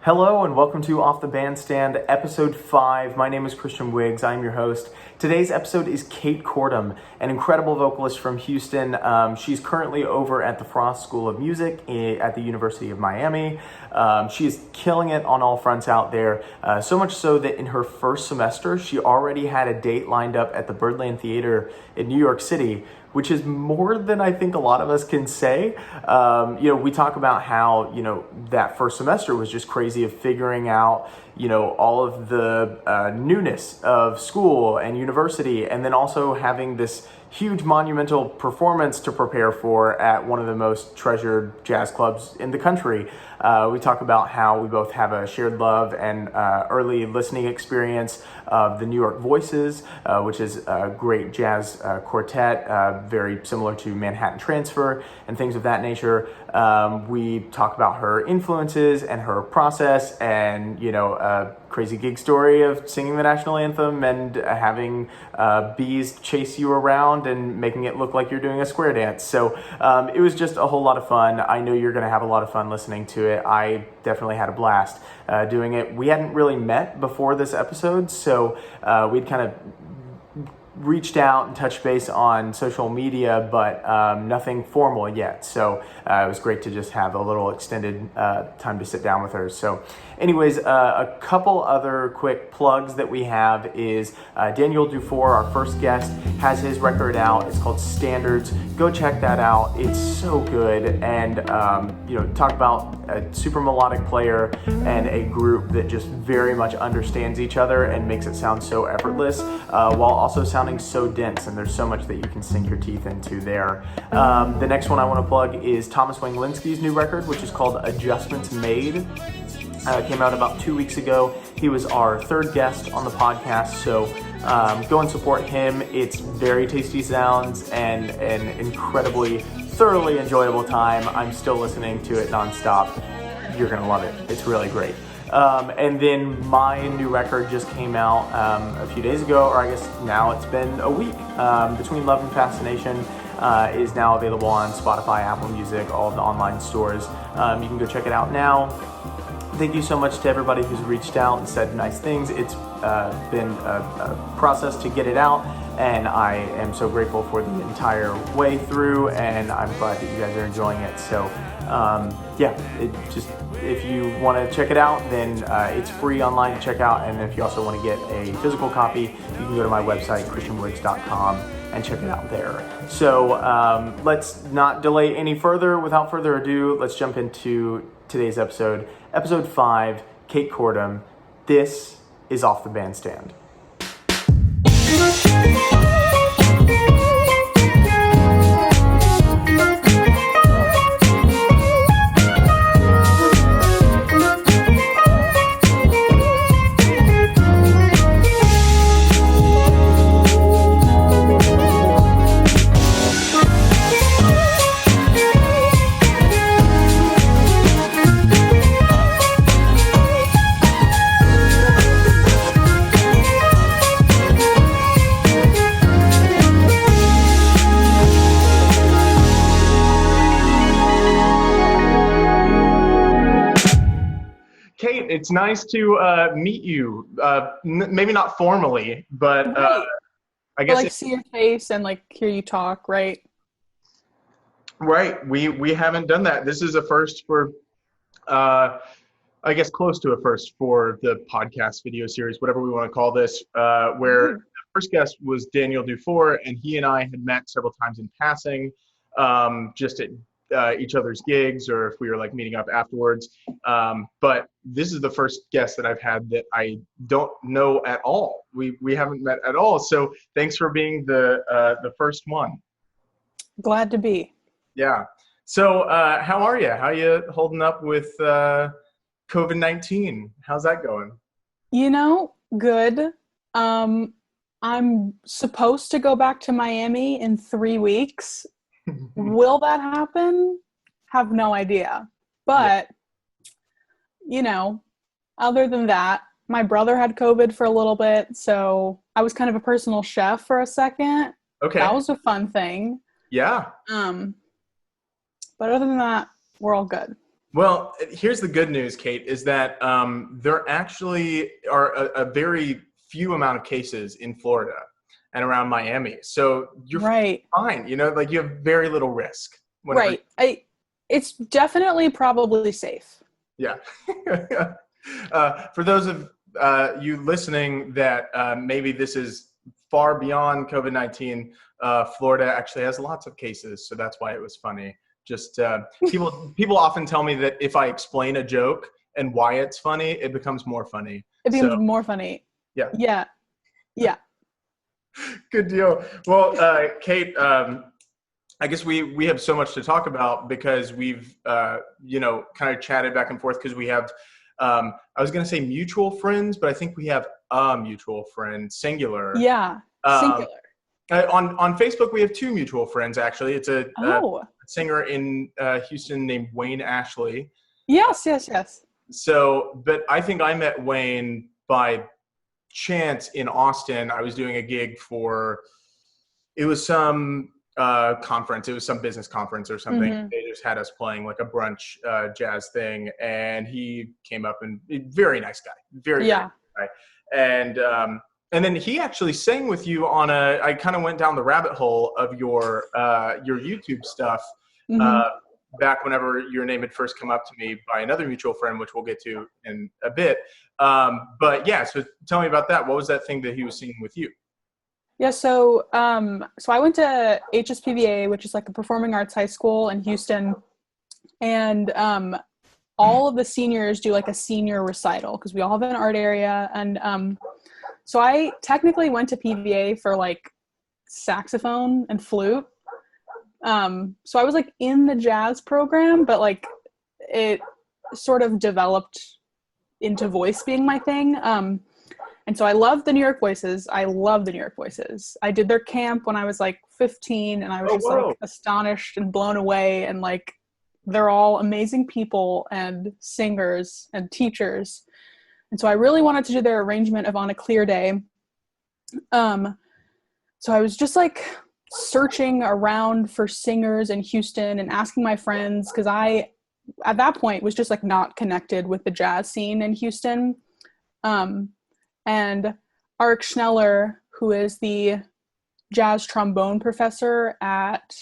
Hello and welcome to Off the Bandstand, episode 5. My name is Christian Wiggs. I'm your host. Today's episode is Kate Kortum, an incredible vocalist from Houston. She's currently over at the Frost School of Music at the University of Miami. She is killing it on all fronts out there, so much so that in her first semester, she already had a date lined up at the Birdland Theater in New York City, which is more than I think a lot of us can say. We talk about how, that first semester was just crazy of figuring out, all of the newness of school and university, and then also having this huge monumental performance to prepare for at one of the most treasured jazz clubs in the country. We talk about how we both have a shared love and early listening experience of the New York Voices, which is a great jazz quartet, very similar to Manhattan Transfer and things of that nature. We talk about her influences and her process and, a crazy gig story of singing the National Anthem and having bees chase you around and making it look like you're doing a square dance. So it was just a whole lot of fun. I know you're going to have a lot of fun listening to it. I definitely had a blast doing it. We hadn't really met before this episode, so we'd kind of reached out and touched base on social media, but nothing formal yet. So it was great to just have a little extended time to sit down with her. So anyways, a couple other quick plugs that we have is Daniel Dufour, our first guest, has his record out. It's called Standards. Go check that out. It's so good. And, talk about a super melodic player and a group that just very much understands each other and makes it sound so effortless, while also sounding so dense. And there's so much that you can sink your teeth into there. The next one I want to plug is Thomas Wanglinski's new record, which is called Adjustments Made. It came out about 2 weeks ago. He was our third guest on the podcast, so go and support him. It's very tasty sounds and an incredibly, thoroughly enjoyable time. I'm still listening to it nonstop. You're gonna love it. It's really great. And then my new record just came out a few days ago, or I guess now it's been a week. Between Love and Fascination is now available on Spotify, Apple Music, all of the online stores. You can go check it out now. Thank you so much to everybody who's reached out and said nice things. It's been a process to get it out, and I am so grateful for the entire way through, and I'm glad that you guys are enjoying it. So if you want to check it out, then it's free online to check out, and if you also want to get a physical copy, you can go to my website, christianwiggs.com, and check it out there. So let's not delay any further. Without further ado, let's jump into today's episode, episode 5, Kate Kortum. This is Off the Bandstand. It's nice to meet you. Maybe not formally, but I guess see your face and hear you talk, right? Right. We haven't done that. This is a first for, I guess, close to a first for the podcast video series, whatever we want to call this. Where the first guest was Daniel Dufour, and he and I had met several times in passing, just at each other's gigs, or if we were meeting up afterwards. But this is the first guest that I've had that I don't know at all. We haven't met at all. So thanks for being the first one. Glad to be. Yeah. So how are you? How are you holding up with COVID-19? How's that going? Good. I'm supposed to go back to Miami in 3 weeks. Will that happen? Have no idea. But, other than that, my brother had COVID for a little bit, so I was kind of a personal chef for a second. Okay. That was a fun thing. Yeah. But other than that, we're all good. Well, here's the good news, Kate, is that there actually are a very few amount of cases in Florida and around Miami. So you're fine, you know, like you have very little risk. Right. It's definitely probably safe. Yeah. For those of you listening that maybe this is far beyond COVID-19, Florida actually has lots of cases. So that's why it was funny. Just people often tell me that if I explain a joke and why it's funny, it becomes more funny. It becomes more funny. Yeah. Yeah. Yeah. Good deal. Well, Kate, I guess we have so much to talk about because we've, you know, kind of chatted back and forth because we have, I was going to say mutual friends, but I think we have a mutual friend, singular. Yeah. Singular. On Facebook, we have two mutual friends, actually. It's a singer in Houston named Wayne Ashley. Yes. So, but I think I met Wayne by chance in Austin. I was doing a gig for, it was some conference. It was some business conference or something. Mm-hmm. They just had us playing like a brunch jazz thing. And he came up and very nice guy. Very nice guy. And then he actually sang with you on I kind of went down the rabbit hole of your YouTube stuff back whenever your name had first come up to me by another mutual friend, which we'll get to in a bit. But yeah, so tell me about that. What was that thing that he was singing with you? Yeah, so I went to HSPVA, which is like a performing arts high school in Houston. And all of the seniors do like a senior recital because we all have an art area. And so I technically went to PVA for like saxophone and flute. So I was like in the jazz program, but like it sort of developed into voice being my thing. And so I love the New York Voices. I love the New York Voices. I did their camp when I was like 15 and I was like astonished and blown away. And like, they're all amazing people and singers and teachers. And so I really wanted to do their arrangement of On a Clear Day. So I was just like searching around for singers in Houston and asking my friends, because I, at that point, was just like not connected with the jazz scene in Houston. And Arik Schneller, who is the jazz trombone professor at,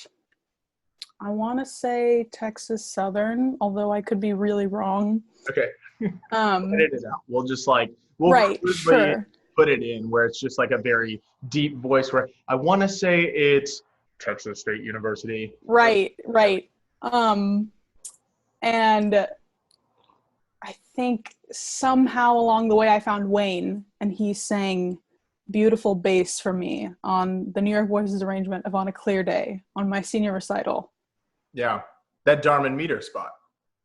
I want to say Texas Southern, although I could be really wrong. Okay. Edit it out. We'll just like, put it in where it's just like a very deep voice where I want to say it's Texas State University. Right. And I think somehow along the way I found Wayne and he sang beautiful bass for me on the New York Voices arrangement of On a Clear Day on my senior recital. Yeah. That Darman meter spot.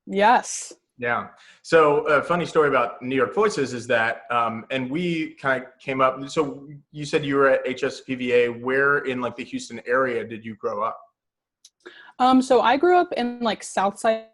Yes. Yeah. So a funny story about New York Voices is that, and we kind of came up, so you said you were at HSPVA. Where in like the Houston area did you grow up? So I grew up in like Southside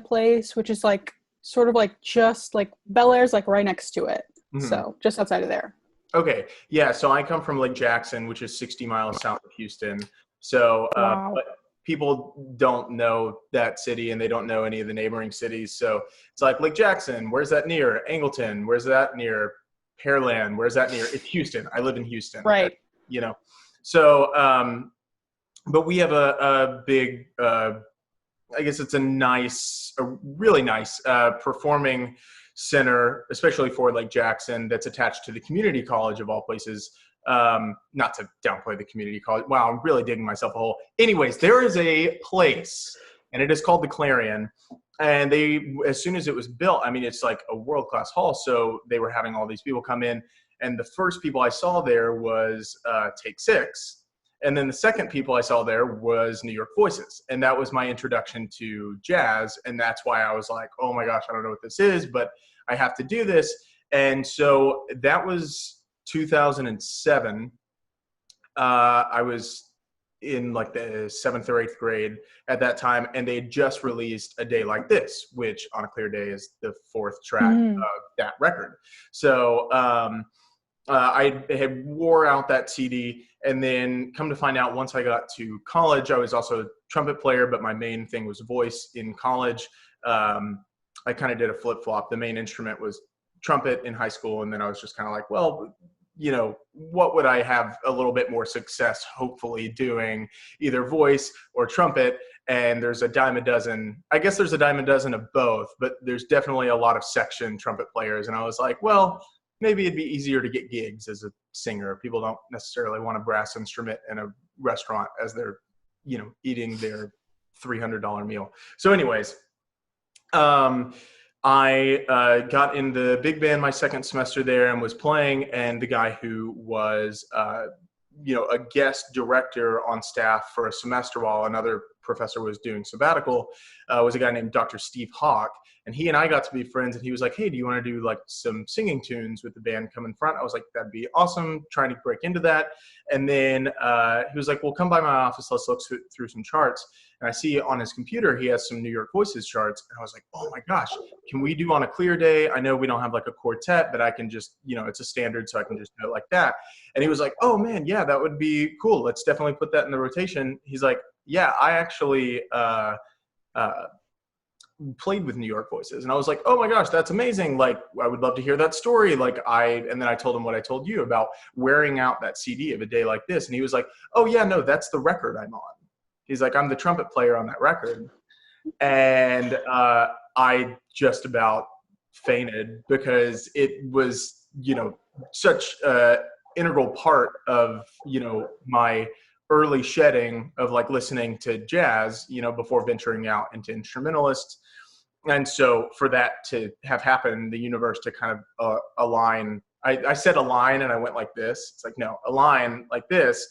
Place, which is like sort of like just like Bel Air's like right next to it. Mm-hmm. So just outside of there. Okay. Yeah. So I come from Lake Jackson, which is 60 miles south of Houston. So, but people don't know that city and they don't know any of the neighboring cities. So it's like Lake Jackson, where's that near? Angleton, where's that near? Pearland, where's that near? It's Houston. I live in Houston. Right. You know, so, but we have a big, I guess it's a really nice performing center, especially for Lake Jackson, that's attached to the community college of all places. Not to downplay the community college. Wow, I'm really digging myself a hole. Anyways, there is a place, and it is called the Clarion. And they, as soon as it was built, I mean, it's like a world-class hall. So they were having all these people come in. And the first people I saw there was Take Six. And then the second people I saw there was New York Voices. And that was my introduction to jazz. And that's why I was like, oh my gosh, I don't know what this is, but I have to do this. And so that was 2007. I was in like the 7th or 8th grade at that time, and they had just released A Day Like This, which On a Clear Day is the 4th track of that record. So I had wore out that CD, and then come to find out once I got to college, I was also a trumpet player, but my main thing was voice in college. I kind of did a flip-flop. The main instrument was trumpet in high school, and then I was just kind of like, well, what would I have a little bit more success hopefully doing, either voice or trumpet? And there's a dime a dozen, I guess there's a dime a dozen of both, but there's definitely a lot of section trumpet players. And I was like, well, maybe it'd be easier to get gigs as a singer. People don't necessarily want a brass instrument in a restaurant as they're, eating their $300 meal. So anyways, I got in the big band my second semester there and was playing, and the guy who was, a guest director on staff for a semester while another professor was doing sabbatical, was a guy named Dr. Steve Hawk. And he and I got to be friends, and he was like, hey, do you want to do like some singing tunes with the band come in front? I was like, that'd be awesome, trying to break into that. And then he was like, well, come by my office, let's look through some charts. And I see on his computer, he has some New York Voices charts. And I was like, oh my gosh, can we do on a clear day? I know we don't have like a quartet, but I can just, it's a standard, so I can just do it like that. And he was like, oh man, yeah, that would be cool. Let's definitely put that in the rotation. He's like, yeah, I actually played with New York Voices. And I was like, oh my gosh, that's amazing. Like, I would love to hear that story. And then I told him what I told you about wearing out that CD of A Day Like This. And he was like, oh yeah, no, that's the record I'm on. He's like, I'm the trumpet player on that record. And I just about fainted because it was, such an integral part of, my early shedding of like listening to jazz, before venturing out into instrumentalists. And so for that to have happened, the universe to kind of align, I said align and I went like this. It's like, no, align like this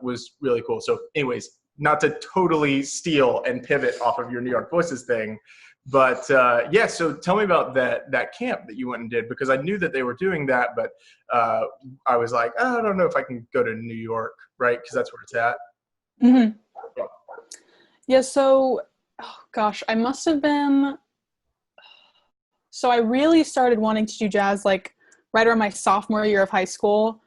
was really cool. So anyways, not to totally steal and pivot off of your New York Voices thing, but yeah, so tell me about that camp that you went and did, because I knew that they were doing that, but I was like, I don't know if I can go to New York, right? Because that's where it's at. Mm-hmm. Yeah, so, oh gosh, I must have been, so I really started wanting to do jazz like right around my sophomore year of high school.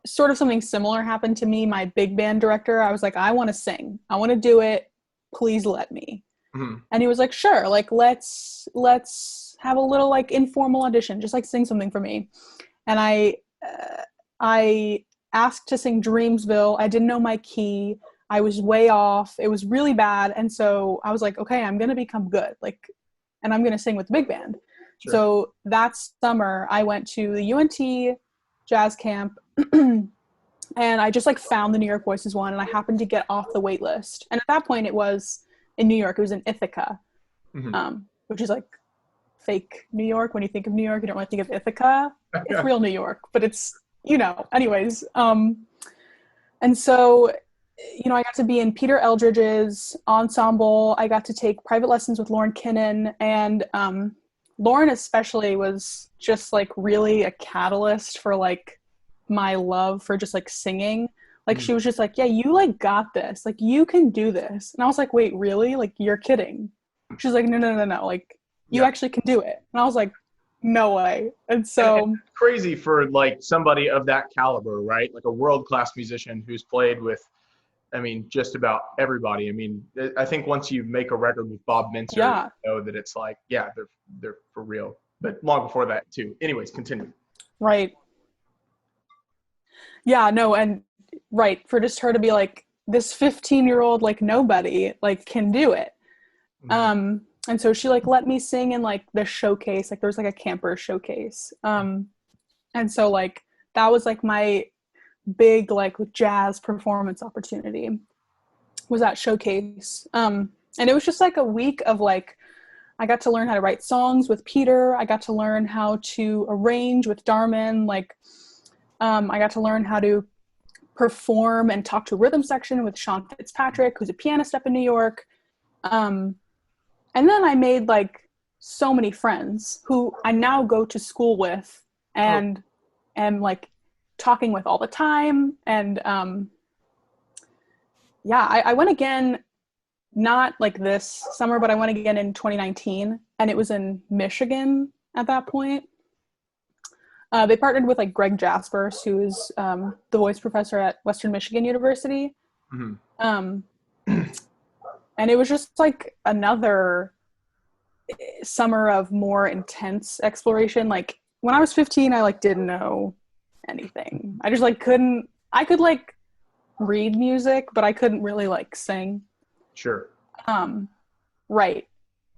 Sort of something similar happened to me. My big band director, I was like, I want to sing. I want to do it. Please let me. Mm-hmm. And he was like, sure, like let's have a little like informal audition, just like sing something for me. And I asked to sing Dreamsville. I didn't know my key. I was way off. It was really bad. And so I was like, okay, I'm going to become good. And I'm going to sing with the big band. Sure. So that summer I went to the UNT jazz camp and I just like found the New York Voices one, and I happened to get off the wait list. And at that point it was in New York. It was in Ithaca, which is like fake New York. When you think of New York, you don't really think of Ithaca. It's real New York, but it's, anyways. And so, I got to be in Peter Eldridge's ensemble. I got to take private lessons with Lauren Kinnan, and Lauren especially was just like really a catalyst for like my love for just like singing. Like she was just like, yeah, you like got this, like you can do this. And I was like, wait, really? Like you're kidding. She's like, no. Like you actually can do it. And I was like, no way. And so and it's crazy for like somebody of that caliber, right? Like a world-class musician who's played with, just about everybody. I think once you make a record with Bob Mincer, you know that it's like, yeah, they're for real. But long before that too. Anyways, continue. Right. Yeah, no, and right, for just her to be like, this 15-year-old, like nobody, like can do it. Mm-hmm. And so she like let me sing in like the showcase, like there was like a camper showcase. And so like, that was like my big like jazz performance opportunity, was that showcase. And it was just like a week of like, I got to learn how to write songs with Peter. I got to learn how to arrange with Darman. Like, I got to learn how to perform and talk to a rhythm section with Sean Fitzpatrick, who's a pianist up in New York. And then I made like so many friends who I now go to school with and am like talking with all the time. And I went again, not like this summer, but I went again in 2019, and it was in Michigan at that point. They partnered with like Greg Jasperse, who is the voice professor at Western Michigan University. Mm-hmm. And it was just like another summer of more intense exploration. Like when I was 15, I like didn't know anything. I just like I could like read music, but I couldn't really like sing. Sure. Right.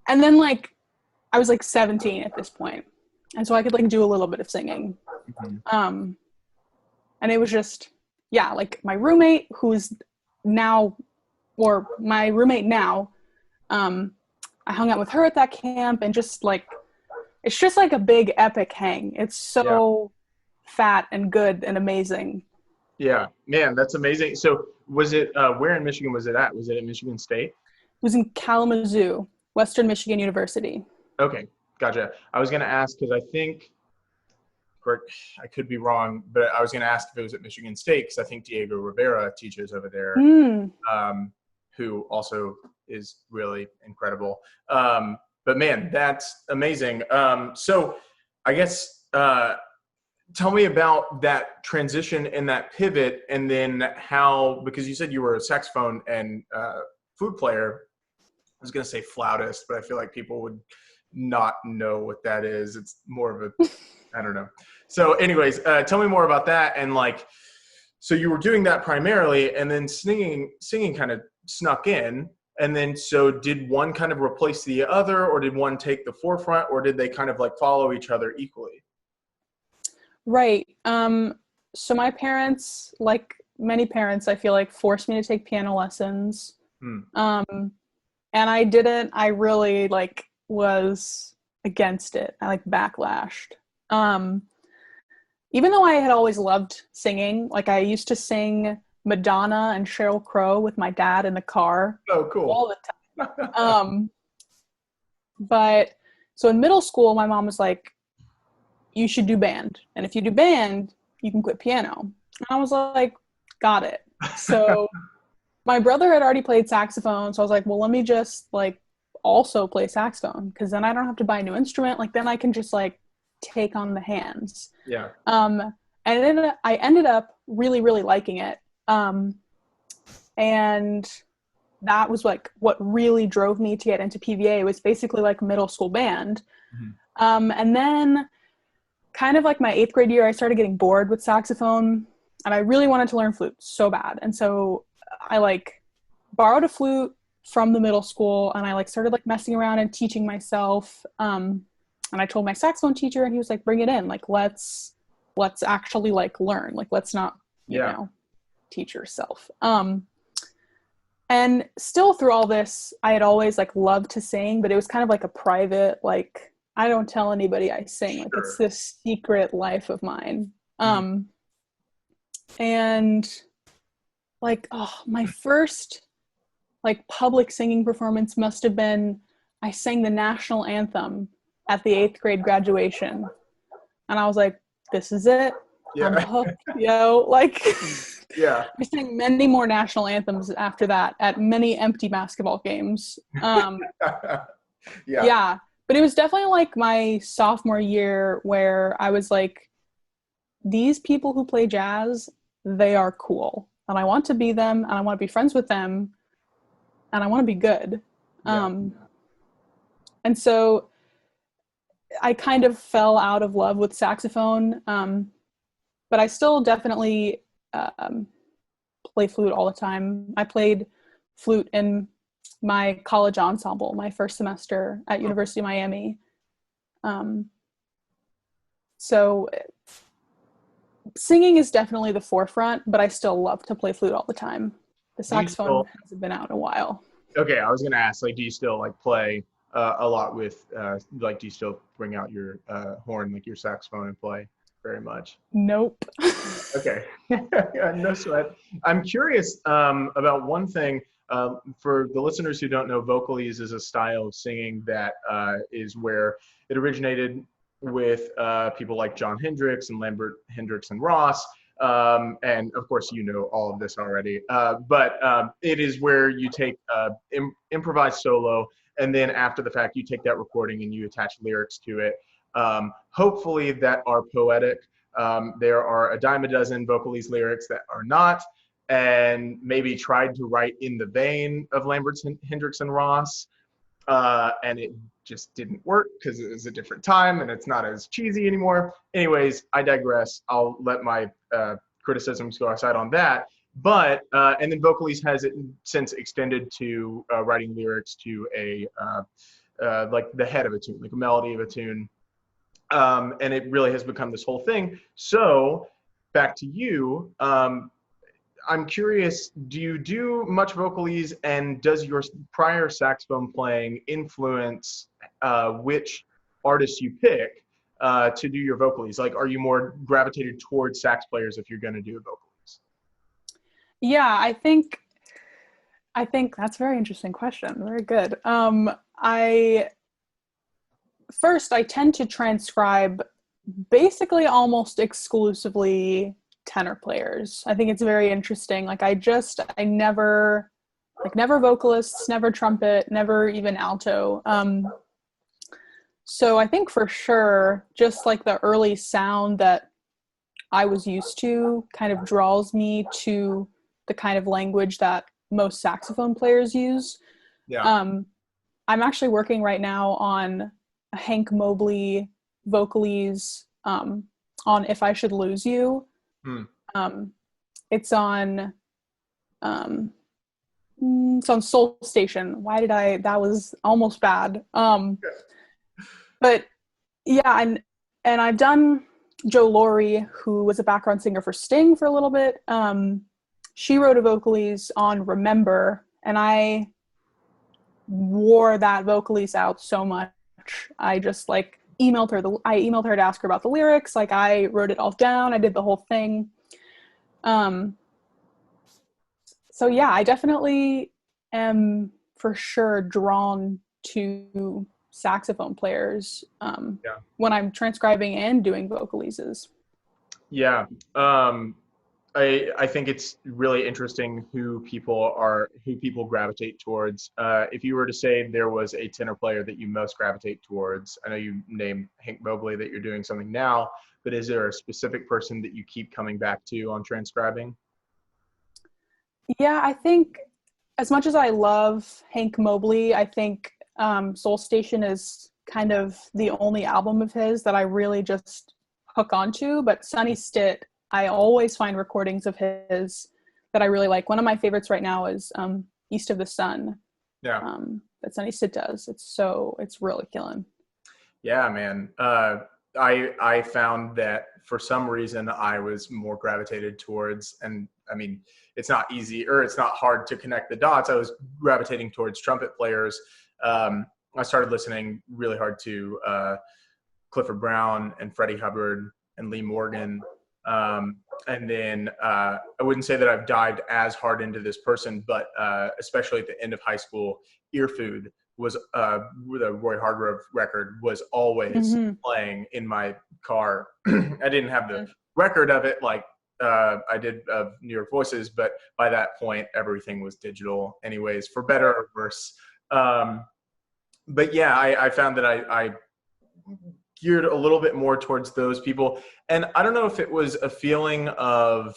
And then like I was like 17 at this point. And so I could like do a little bit of singing. Mm-hmm. And it was just, yeah, like my roommate who's now, or my roommate now, I hung out with her at that camp, and just like, it's just like a big epic hang. It's so fat and good and amazing. Yeah, man, that's amazing. So was it, where in Michigan was it at? Was it at Michigan State? It was in Kalamazoo, Western Michigan University. Okay, gotcha. I was going to ask, because I think, I could be wrong, but I was going to ask if it was at Michigan State, because I think Diego Rivera teaches over there, who also is really incredible. But man, that's amazing. So I guess, tell me about that transition and that pivot, and then how, because you said you were a saxophone and flute player. I was going to say flautist, but I feel like people would not know what that is. It's more of a, I don't know. So anyways, tell me more about that. And like, so you were doing that primarily, and then singing kind of snuck in. And then, so did one kind of replace the other, or did one take the forefront, or did they kind of like follow each other equally? Right. So my parents, like many parents, I feel like, forced me to take piano lessons. And I didn't. I really like was against it. I like backlashed. Even though I had always loved singing, like I used to sing Madonna and Sheryl Crow with my dad in the car. Oh, cool. All the time. But so in middle school, my mom was like, you should do band. And if you do band, you can quit piano. And I was like, got it. So my brother had already played saxophone. So I was like, well, let me just like also play saxophone, because then I don't have to buy a new instrument. Like then I can just like take on the hands. Yeah. And then I ended up really, really liking it. And that was like what really drove me to get into PVA. It was basically like middle school band. Mm-hmm. And then kind of like my 8th grade year, I started getting bored with saxophone, and I really wanted to learn flute so bad. And so I like borrowed a flute from the middle school, and I like started like messing around and teaching myself. And I told my saxophone teacher, and he was like, bring it in. Like, let's actually like learn. Like, let's not, you know, teach yourself. And still through all this, I had always like loved to sing, but it was kind of like a private, like, I don't tell anybody I sing. Like, it's this secret life of mine. And like, my first like public singing performance must have been, I sang the National Anthem at the 8th grade graduation. And I was like, this is it. I'm hooked, like, I sang many more national anthems after that at many empty basketball games. But it was definitely like my sophomore year where I was like, these people who play jazz, they are cool. And I want to be them, and I want to be friends with them, and I want to be good. And so I kind of fell out of love with saxophone. But I still definitely play flute all the time. I played flute in my college ensemble my first semester at University of Miami. So singing is definitely the forefront, but I still love to play flute all the time. The saxophone hasn't been out in a while. Okay, I was going to ask, like, do you still like play a lot with, like, do you still bring out your horn, like your saxophone, and play very much? Nope. Okay. No sweat. I'm curious about one thing. For the listeners who don't know, vocalese is a style of singing that is where it originated with people like Jon Hendricks and Lambert Hendricks and Ross. And of course, you know all of this already. But it is where you take improvised solo, and then after the fact, you take that recording and you attach lyrics to it. Hopefully that are poetic. There are a dime a dozen vocalese lyrics that are not. and maybe tried to write in the vein of Lambert, Hendricks, and Ross. And it just didn't work because it was a different time and it's not as cheesy anymore. Anyways, I digress. I'll let my criticisms go aside on that. But, and then Vocalist has it since extended to writing lyrics to a, like the head of a tune, like a melody of a tune. And it really has become this whole thing. So back to you. I'm curious, do you do much Vocalese, and does your prior saxophone playing influence which artists you pick to do your Vocalese? Like, are you more gravitated towards sax players if you're going to do a Vocalese? Yeah, I think that's a very interesting question. Very good. I tend to transcribe basically almost exclusively tenor players. I think it's very interesting. Like I never vocalists, never trumpet, never even alto. So I think for sure, just like the early sound that I was used to kind of draws me to the kind of language that most saxophone players use. Yeah. I'm actually working right now on a Hank Mobley Vocalese on If I Should Lose You. It's on Soul Station. That was almost bad. But yeah, and I've done Jo Laurie, who was a background singer for Sting for a little bit. She wrote a Vocalese on Remember, and I wore that Vocalese out so much. I just like emailed her to ask her about the lyrics. Like I wrote it all down. I did the whole thing. So yeah, I definitely am for sure drawn to saxophone players when I'm transcribing and doing Vocaleses. Yeah. I think it's really interesting who people gravitate towards. If you were to say there was a tenor player that you most gravitate towards, I know you named Hank Mobley that you're doing something now, but is there a specific person that you keep coming back to on transcribing? Yeah, I think as much as I love Hank Mobley, I think Soul Station is kind of the only album of his that I really just hook onto. But Sonny Stitt, I always find recordings of his that I really like. One of my favorites right now is East of the Sun. Yeah. That Sonny Stitt does. It's really killing. Yeah, man. I found that for some reason I was more gravitated towards, and I mean, it's not easy or it's not hard to connect the dots. I was gravitating towards trumpet players. I started listening really hard to Clifford Brown and Freddie Hubbard and Lee Morgan. And then I wouldn't say that I've dived as hard into this person, but especially at the end of high school, Ear Food was the Roy Hargrove record was always playing in my car. I didn't have the record of it like I did of New York Voices, but by that point, everything was digital anyways, for better or worse. But yeah, I found that I geared a little bit more towards those people. And I don't know if it was a feeling of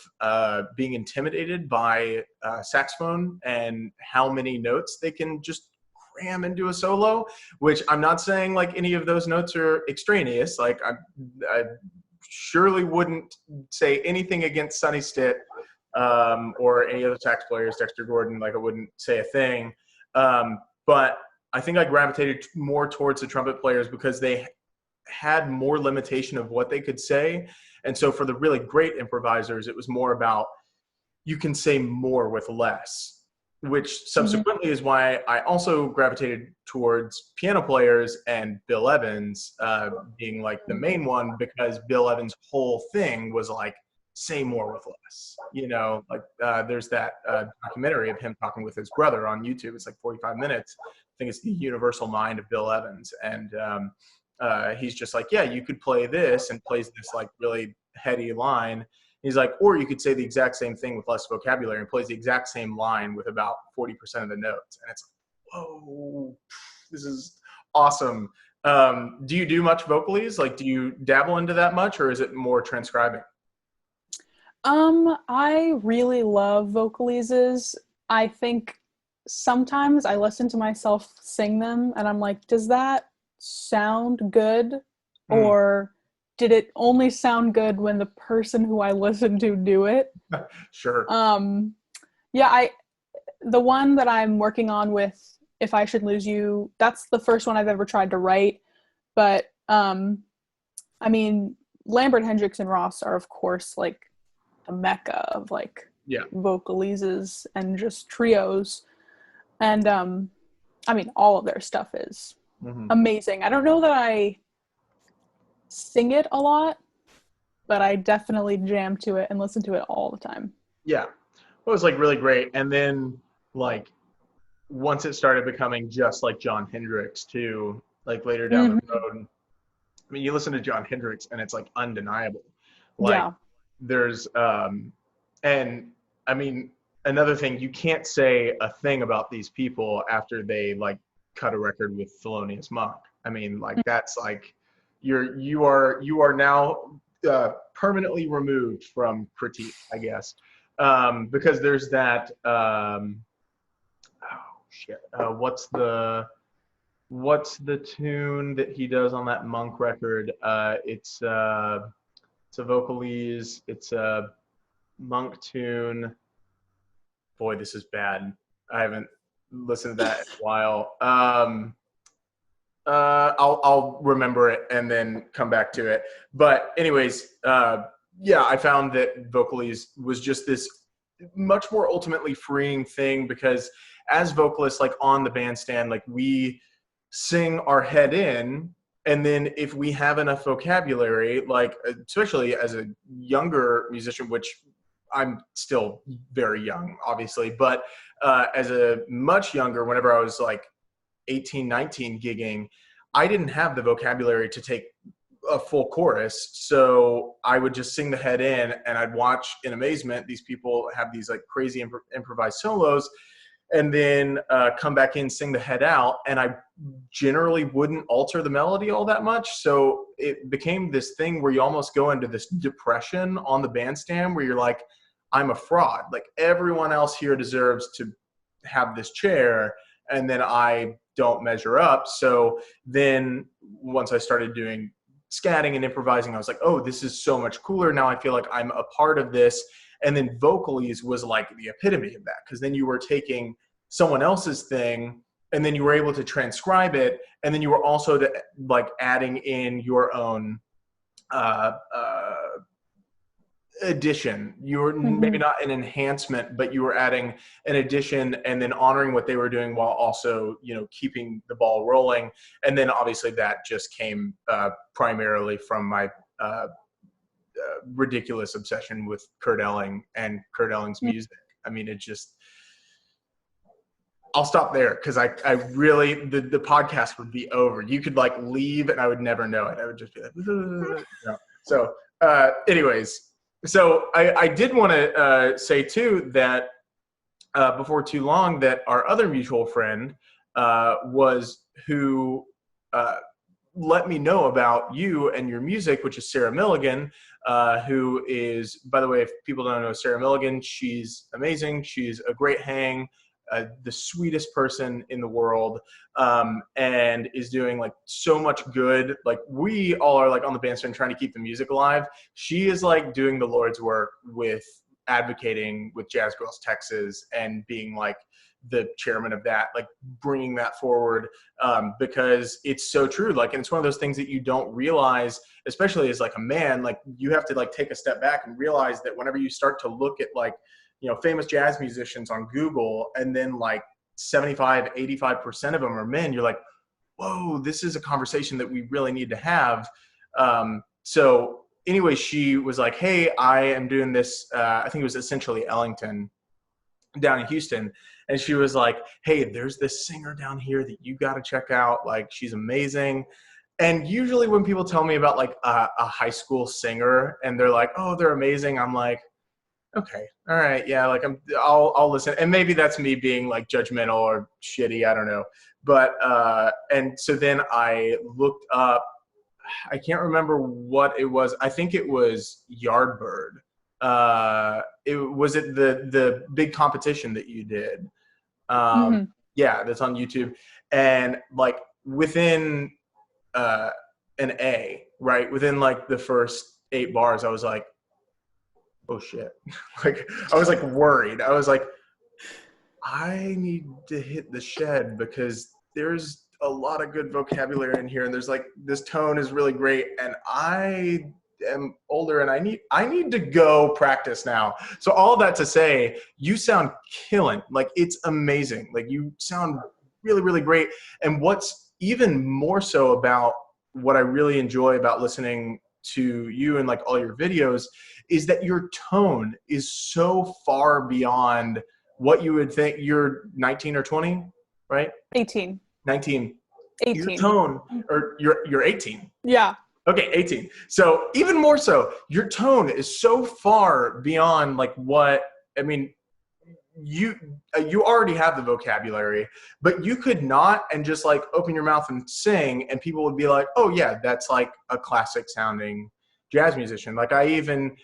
being intimidated by saxophone and how many notes they can just cram into a solo, which I'm not saying like any of those notes are extraneous. Like I surely wouldn't say anything against Sonny Stitt or any other sax players, Dexter Gordon, like I wouldn't say a thing. But I think I gravitated more towards the trumpet players because they had more limitation of what they could say. And so for the really great improvisers, it was more about you can say more with less, which subsequently is why I also gravitated towards piano players and Bill Evans being like the main one, because Bill Evans' whole thing was like, say more with less. You know, like there's that documentary of him talking with his brother on YouTube. It's like 45 minutes. I think it's The Universal Mind of Bill Evans. And he's just like, yeah, you could play this, and plays this like really heady line. He's like, or you could say the exact same thing with less vocabulary and plays the exact same line with about 40% of the notes. And it's like, whoa, this is awesome. Do you do much Vocalese? Like, do you dabble into that much, or is it more transcribing? I really love vocalises. I think sometimes I listen to myself sing them and I'm like, does that sound good? Mm. Or did it only sound good when the person who I listened to do it? Sure. Yeah, the one that I'm working on with If I Should Lose You, that's the first one I've ever tried to write. But I mean, Lambert, Hendricks, and Ross are of course like the mecca of like vocalises and just trios. And I mean, all of their stuff is amazing. I don't know that I sing it a lot, but I definitely jam to it and listen to it all the time. Yeah. It was like really great. And then like once it started becoming just like John Hendricks too, like later down the road, I mean, you listen to John Hendricks and it's like undeniable. Like there's, and I mean, another thing, you can't say a thing about these people after they like cut a record with Thelonious Monk. I mean, like that's like, you are now permanently removed from critique, I guess. Because there's that, what's the tune that he does on that Monk record? It's a vocalese, it's a Monk tune. Boy, this is bad. I haven't listened to that in a while. I'll remember it and then come back to it. But anyways, I found that vocalese was just this much more ultimately freeing thing, because as vocalists, like on the bandstand, like we sing our head in, and then if we have enough vocabulary, like especially as a younger musician, which I'm still very young, obviously, but as a much younger, whenever I was like 18, 19 gigging, I didn't have the vocabulary to take a full chorus. So I would just sing the head in and I'd watch in amazement these people have these like crazy improvised solos, and then come back in, sing the head out. And I generally wouldn't alter the melody all that much. So it became this thing where you almost go into this depression on the bandstand where you're like, I'm a fraud. Like everyone else here deserves to have this chair, and then I don't measure up. So then once I started doing scatting and improvising, I was like, oh, this is so much cooler. Now I feel like I'm a part of this. And then vocalese was like the epitome of that, because then you were taking someone else's thing and then you were able to transcribe it, and then you were also like adding in your own addition. You were maybe not an enhancement, but you were adding an addition and then honoring what they were doing while also, you know, keeping the ball rolling. And then obviously that just came primarily from my ridiculous obsession with Kurt Elling and Kurt Elling's music. I mean, it just, I'll stop there because I really, the podcast would be over. You could like leave and I would never know it. I would just be like, no. So anyways, so I did want to say too that before too long that our other mutual friend was who let me know about you and your music, which is Sarah Milligan, who is, by the way, if people don't know Sarah Milligan, she's amazing. She's a great hang, the sweetest person in the world, and is doing like so much good. Like we all are like on the bandstand trying to keep the music alive. She is like doing the Lord's work with advocating with Jazz Girls Texas and being like the chairman of that, like bringing that forward, because it's so true. Like, and it's one of those things that you don't realize, especially as like a man, like you have to like take a step back and realize that whenever you start to look at like, you know, famous jazz musicians on Google, and then like 85% of them are men, you're like, whoa, this is a conversation that we really need to have. So anyway, she was like, hey, I am doing this, I think it was essentially Ellington down in Houston. And she was like, hey, there's this singer down here that you got to check out. Like, she's amazing. And usually when people tell me about like a high school singer and they're like, oh, they're amazing, I'm like, okay, all right, yeah, like I'll listen. And maybe that's me being like judgmental or shitty, I don't know. But and so then I looked up, I can't remember what it was. I think it was Yardbird. was it the big competition that you did? Yeah, that's on YouTube. And like within an A, right? Within like the first 8 bars, I was like, oh shit. Like I was like worried. I was like, I need to hit the shed because there's a lot of good vocabulary in here, and there's like this tone is really great, and I am older and I need to go practice now. So all that to say, you sound killing. Like it's amazing. Like you sound really, really great. And what's even more so about what I really enjoy about listening to you and like all your videos is that your tone is so far beyond what you would think. You're 19 or 20, right? 18. 19. 18. Your tone, or you're 18. Yeah. Okay, 18. So even more so, your tone is so far beyond like what, I mean, you already have the vocabulary, but you could not and just like open your mouth and sing and people would be like, oh yeah, that's like a classic sounding jazz musician. Like I even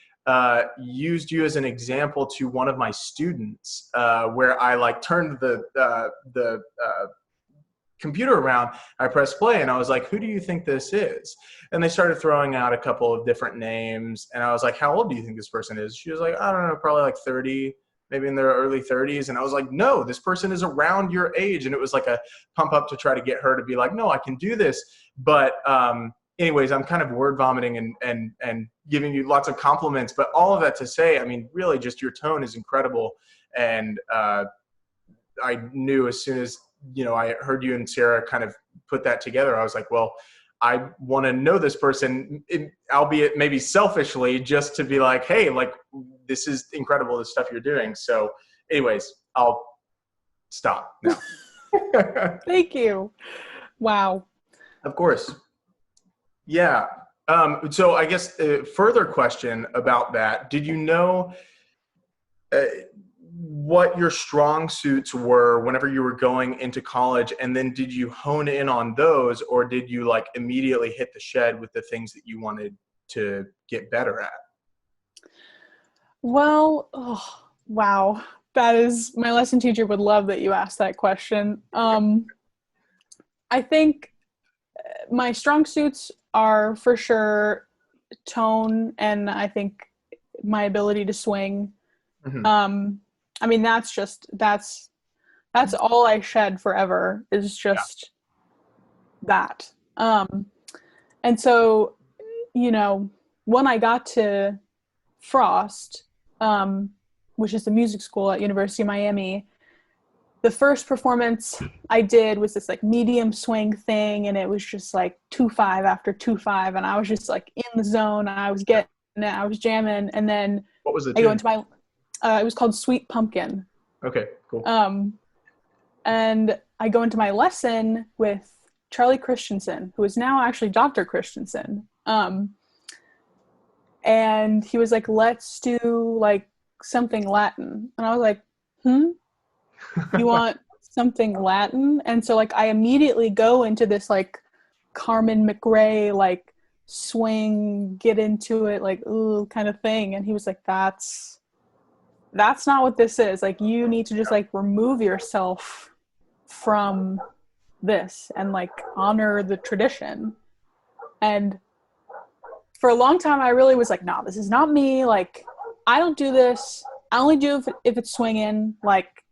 used you as an example to one of my students where I like turned the computer around, I pressed play and I was like, who do you think this is? And they started throwing out a couple of different names and I was like, how old do you think this person is? She was like, I don't know, probably like 30, maybe in their early 30s. And I was like, no, this person is around your age. And it was like a pump up to try to get her to be like, no, I can do this. But anyways, I'm kind of word vomiting and giving you lots of compliments, but all of that to say, I mean, really just your tone is incredible. And I knew as soon as, you know, I heard you and Sarah kind of put that together, I was like, well, I want to know this person, albeit maybe selfishly, just to be like, hey, like, this is incredible, the stuff you're doing. So anyways, I'll stop now. Thank you. Wow. Of course. Yeah. So I guess a further question about that, did you know what your strong suits were whenever you were going into college, and then did you hone in on those, or did you like immediately hit the shed with the things that you wanted to get better at? Well, oh, wow. That is, my lesson teacher would love that you asked that question. I think my strong suits are for sure tone, and I think my ability to swing. Mm-hmm. I mean, that's all I shed forever is just that. And so, you know, when I got to Frost, which is the music school at University of Miami, the first performance I did was this like medium swing thing, and it was just like 2/5 after 2/5, and I was just like in the zone. I was getting it, I was jamming, and then what was it? I go into my it was called Sweet Pumpkin. Okay, cool. And I go into my lesson with Charlie Christensen, who is now actually Dr. Christensen. And he was like, let's do like something Latin. And I was like, you want something Latin? And so like I immediately go into this like Carmen McRae, like swing, get into it, like, ooh, kind of thing. And he was like, that's not what this is. Like, you need to just like remove yourself from this and like honor the tradition. And for a long time, I really was like, no, this is not me. Like, I don't do this. I only do if it's swinging. Like,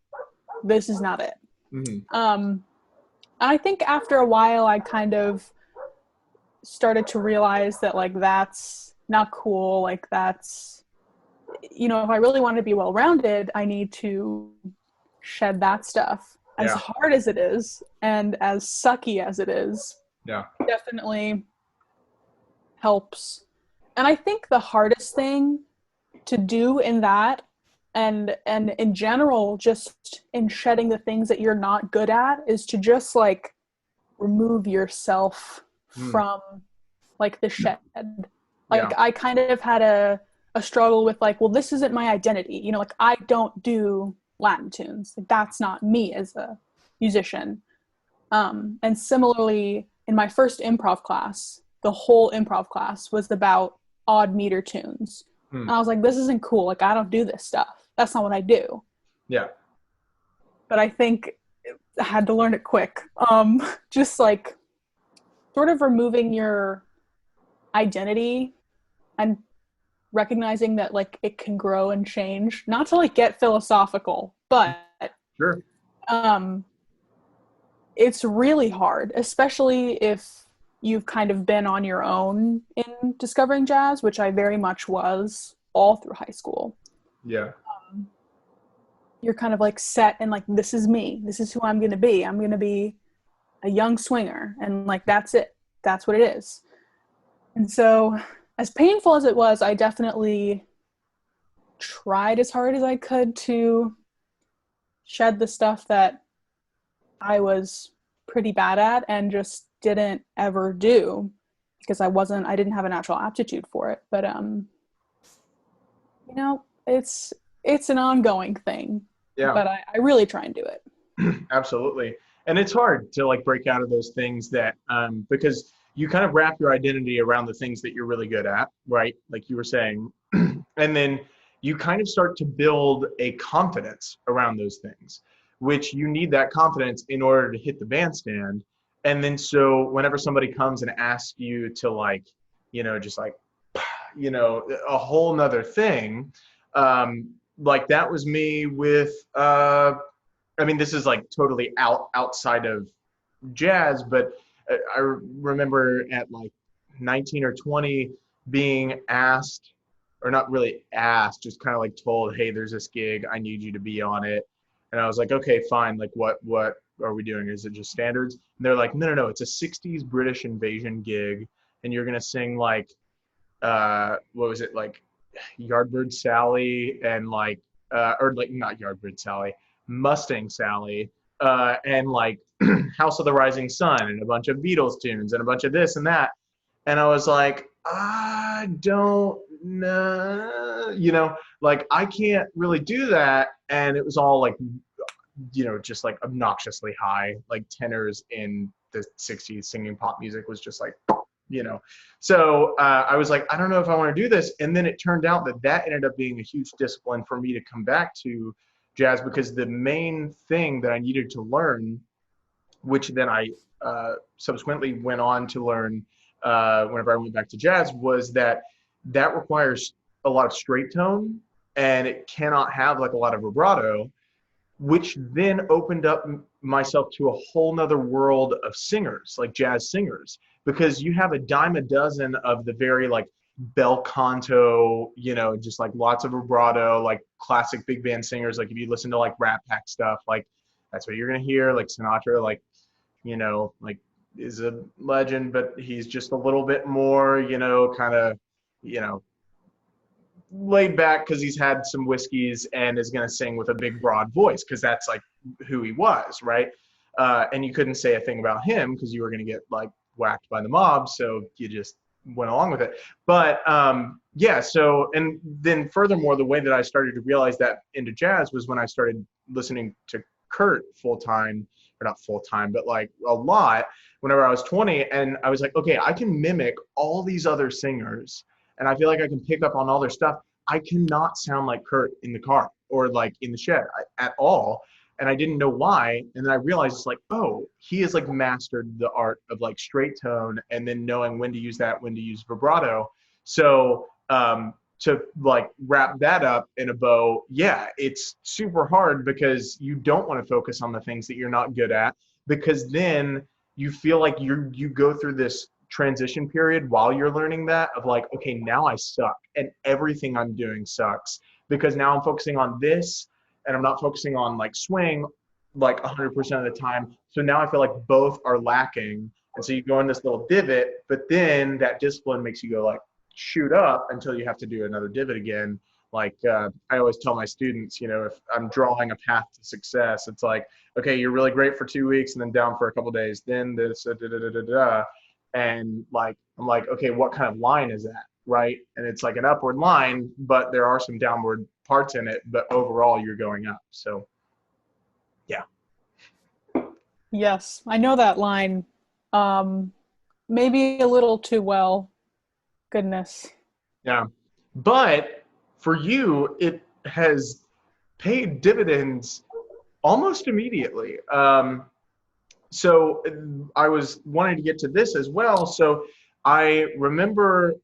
this is not it. Mm-hmm. I think after a while, I kind of started to realize that like, that's not cool. Like, that's, you know, if I really want to be well-rounded, I need to shed that stuff. As hard as it is and as sucky as it is, definitely helps. And I think the hardest thing to do in that and in general, just in shedding the things that you're not good at, is to just like remove yourself from like the shed. Like I kind of had a struggle with like, well, this isn't my identity. You know, like I don't do Latin tunes. Like, that's not me as a musician. And similarly, in my first improv class, the whole improv class was about odd meter tunes, And I was like, this isn't cool. Like, I don't do this stuff. That's not what I do. Yeah. But I think I had to learn it quick. Just like sort of removing your identity and recognizing that like it can grow and change. Not to like get philosophical, but sure. It's really hard, especially if you've kind of been on your own in discovering jazz, which I very much was all through high school. Yeah. You're kind of like set and like, this is me. This is who I'm going to be. I'm going to be a young swinger. And like, that's it. That's what it is. And so as painful as it was, I definitely tried as hard as I could to shed the stuff that I was pretty bad at and just didn't ever do because I didn't have a natural aptitude for it. But, you know, it's an ongoing thing. Yeah. But I really try and do it. Absolutely. And it's hard to like break out of those things that, because you kind of wrap your identity around the things that you're really good at, right? Like you were saying, and then you kind of start to build a confidence around those things, which you need that confidence in order to hit the bandstand. And then so whenever somebody comes and asks you to like, you know, just like, you know, a whole nother thing, like that was me with, I mean, this is like totally outside of jazz, but I remember at like 19 or 20 being asked, or not really asked, just kind of like told, hey, there's this gig, I need you to be on it. And I was like, okay, fine. Like, what are we doing? Is it just standards? And they're like, no. It's a 60s British invasion gig. And you're going to sing like, what was it? Like Yardbird Sally and like, or like not Yardbird Sally, Mustang Sally, and like House of the Rising Sun and a bunch of Beatles tunes and a bunch of this and that. And I was like, I don't know, you know, like I can't really do that. And it was all like, you know, just like obnoxiously high, like tenors in the 60s singing pop music was just like, you know. So I was like, I don't know if I want to do this. And then it turned out that ended up being a huge discipline for me to come back to jazz, because the main thing that I needed to learn, which then I subsequently went on to learn whenever I went back to jazz, was that requires a lot of straight tone and it cannot have like a lot of vibrato, which then opened up myself to a whole nother world of singers, like jazz singers, because you have a dime a dozen of the very like bel canto, you know, just like lots of vibrato, like classic big band singers. Like if you listen to like Rat Pack stuff, like that's what you're going to hear. Like Sinatra, like, you know, like is a legend, but he's just a little bit more, you know, kind of, you know, laid back because he's had some whiskeys and is going to sing with a big broad voice because that's like who he was, right? And you couldn't say a thing about him because you were going to get like whacked by the mob, so you just went along with it. But yeah, so, and then furthermore, the way that I started to realize that into jazz was when I started listening to Kurt full-time, or not full-time, but like a lot whenever I was 20, and I was like, okay, I can mimic all these other singers and I feel like I can pick up on all their stuff. I cannot sound like Kurt in the car or like in the shed at all. And I didn't know why. And then I realized it's like, oh, he has like mastered the art of like straight tone and then knowing when to use that, when to use vibrato. So to like wrap that up in a bow, yeah, it's super hard because you don't want to focus on the things that you're not good at, because then you feel like you go through this transition period while you're learning that of like, okay, now I suck and everything I'm doing sucks because now I'm focusing on this and I'm not focusing on like swing like 100% of the time. So now I feel like both are lacking. And so you go in this little divot, but then that discipline makes you go like shoot up until you have to do another divot again. Like I always tell my students, you know, if I'm drawing a path to success, it's like, okay, you're really great for 2 weeks and then down for a couple of days, then this, and like, I'm like, okay, what kind of line is that, right? And it's like an upward line, but there are some downward parts in it, but overall you're going up. So, yeah. Yes, I know that line. Maybe a little too well. Goodness. Yeah. But for you, it has paid dividends almost immediately. So I was wanting to get to this as well. So I remember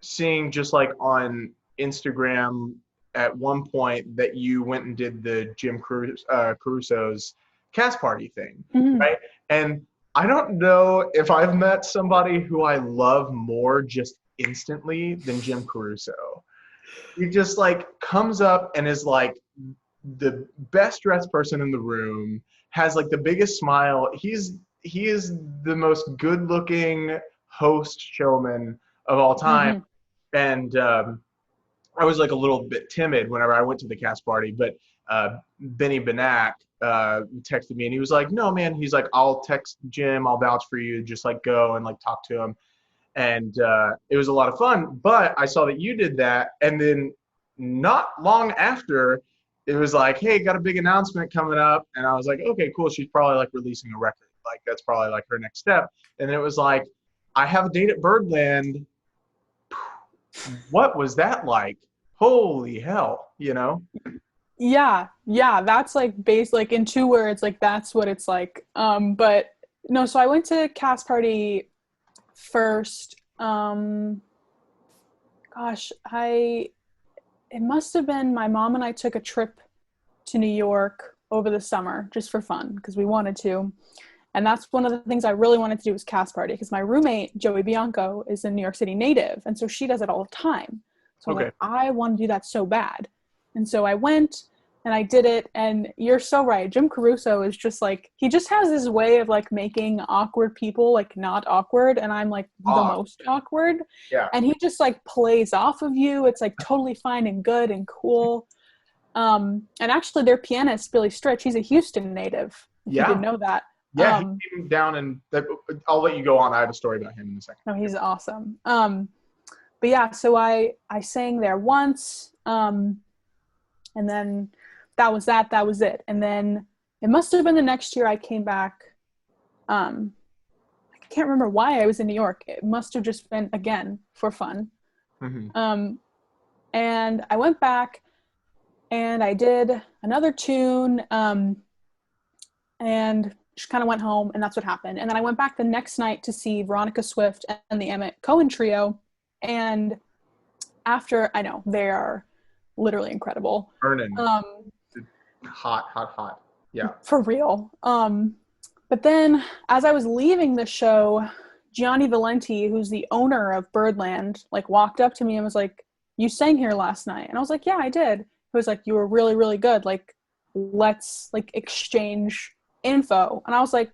seeing just like on Instagram at one point that you went and did the Jim Caruso's cast party thing, right? And I don't know if I've met somebody who I love more just instantly than Jim Caruso. He just like comes up and is like the best dressed person in the room, has like the biggest smile. He is the most good looking host showman of all time. And I was like a little bit timid whenever I went to the cast party, but Benny Benak texted me and he was like, no man, he's like, I'll text Jim, I'll vouch for you, just like go and like talk to him. And it was a lot of fun, but I saw that you did that, and then not long after it was like, hey, got a big announcement coming up, and I was like, okay, cool, she's probably like releasing a record, like that's probably like her next step. And it was like, I have a date at Birdland. What was that like? Holy hell, you know? Yeah, that's like like in 2 words, like that's what it's like. But no, so I went to cast party first. It must have been my mom and I took a trip to New York over the summer just for fun because we wanted to. And that's one of the things I really wanted to do was cast party, because my roommate, Joey Bianco, is a New York City native. And so she does it all the time. So I'm like, I want to do that so bad. And so I went and I did it. And you're so right. Jim Caruso is just like, he just has this way of like making awkward people like not awkward. And I'm like the most awkward. Yeah. And he just like plays off of you. It's like totally fine and good and cool. And actually their pianist, Billy Stritch, he's a Houston native. If you didn't know that. Yeah, he came down and I'll let you go on. I have a story about him in a second. No, he's awesome. But yeah, so I sang there once, and then that was it. And then it must have been the next year I came back. I can't remember why I was in New York. It must have just been, again, for fun. And I went back and I did another tune, and just kind of went home, and that's what happened. And then I went back the next night to see Veronica Swift and the Emmett Cohen Trio. And after, I know, they are literally incredible. Burning. Hot. Yeah. For real. But then as I was leaving the show, Gianni Valenti, who's the owner of Birdland, like walked up to me and was like, you sang here last night. And I was like, yeah, I did. He was like, you were really, really good. Like, let's like exchange info. And I was like,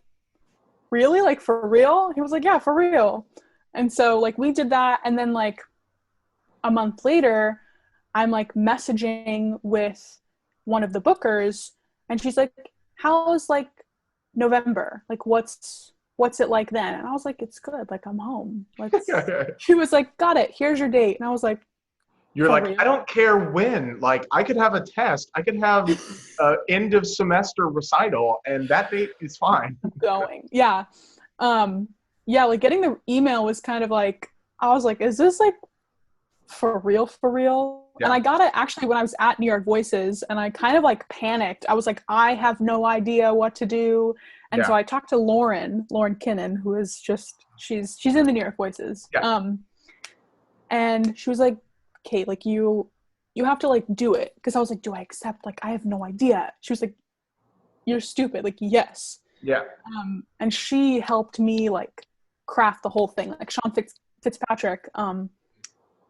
really? Like for real? He was like, yeah, for real. And so like we did that. And then like a month later, I'm like messaging with one of the bookers, and she's like, how's like November? Like what's it like then? And I was like, it's good. Like I'm home. She was like, got it. Here's your date. And I was like, you're like, real? I don't care when. Like, I could have a test. I could have end of semester recital, and that date is fine. Going. Yeah. Like getting the email was kind of like, I was like, is this like for real? Yeah. And I got it actually when I was at New York Voices, and I kind of like panicked. I was like, I have no idea what to do. And so I talked to Lauren Kinnan, who is just, she's in the New York Voices. Yeah. And she was like, Kate, like you have to like do it. Because I was like, do I accept? Like, I have no idea. She was like, you're stupid. Like, yes. Yeah. And she helped me like craft the whole thing. Like Sean Fitzpatrick,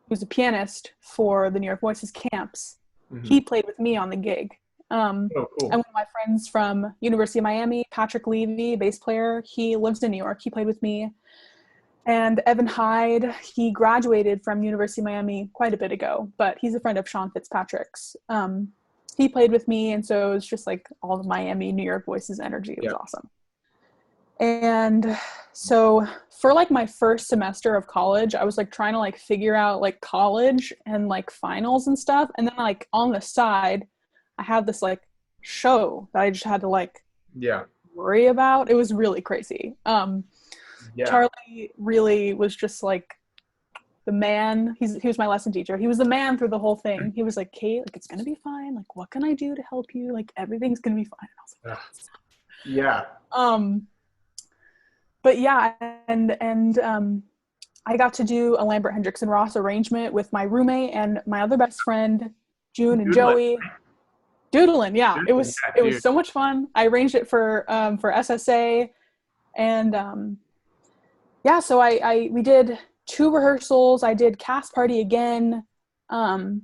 who's a pianist for the New York Voices camps, he played with me on the gig. Cool. And one of my friends from University of Miami, Patrick Levy, bass player, he lives in New York. He played with me. And Evan Hyde, he graduated from University of Miami quite a bit ago, but he's a friend of Sean Fitzpatrick's. He played with me, and so it was just like all the Miami, New York Voices energy. It was awesome. And so for like my first semester of college, I was like trying to like figure out like college and like finals and stuff. And then like on the side, I had this like show that I just had to like worry about. It was really crazy. Charlie really was just like the man. He was my lesson teacher. He was the man through the whole thing. He was like, Kate, like, it's gonna be fine. Like, what can I do to help you? Like, everything's gonna be fine. And I was like, yeah. But yeah, and I got to do a Lambert Hendrickson Ross arrangement with my roommate and my other best friend, June and Joey. Doodling, yeah. It was so much fun. I arranged it for SSA, and yeah, so we did 2 rehearsals. I did Cast Party again, and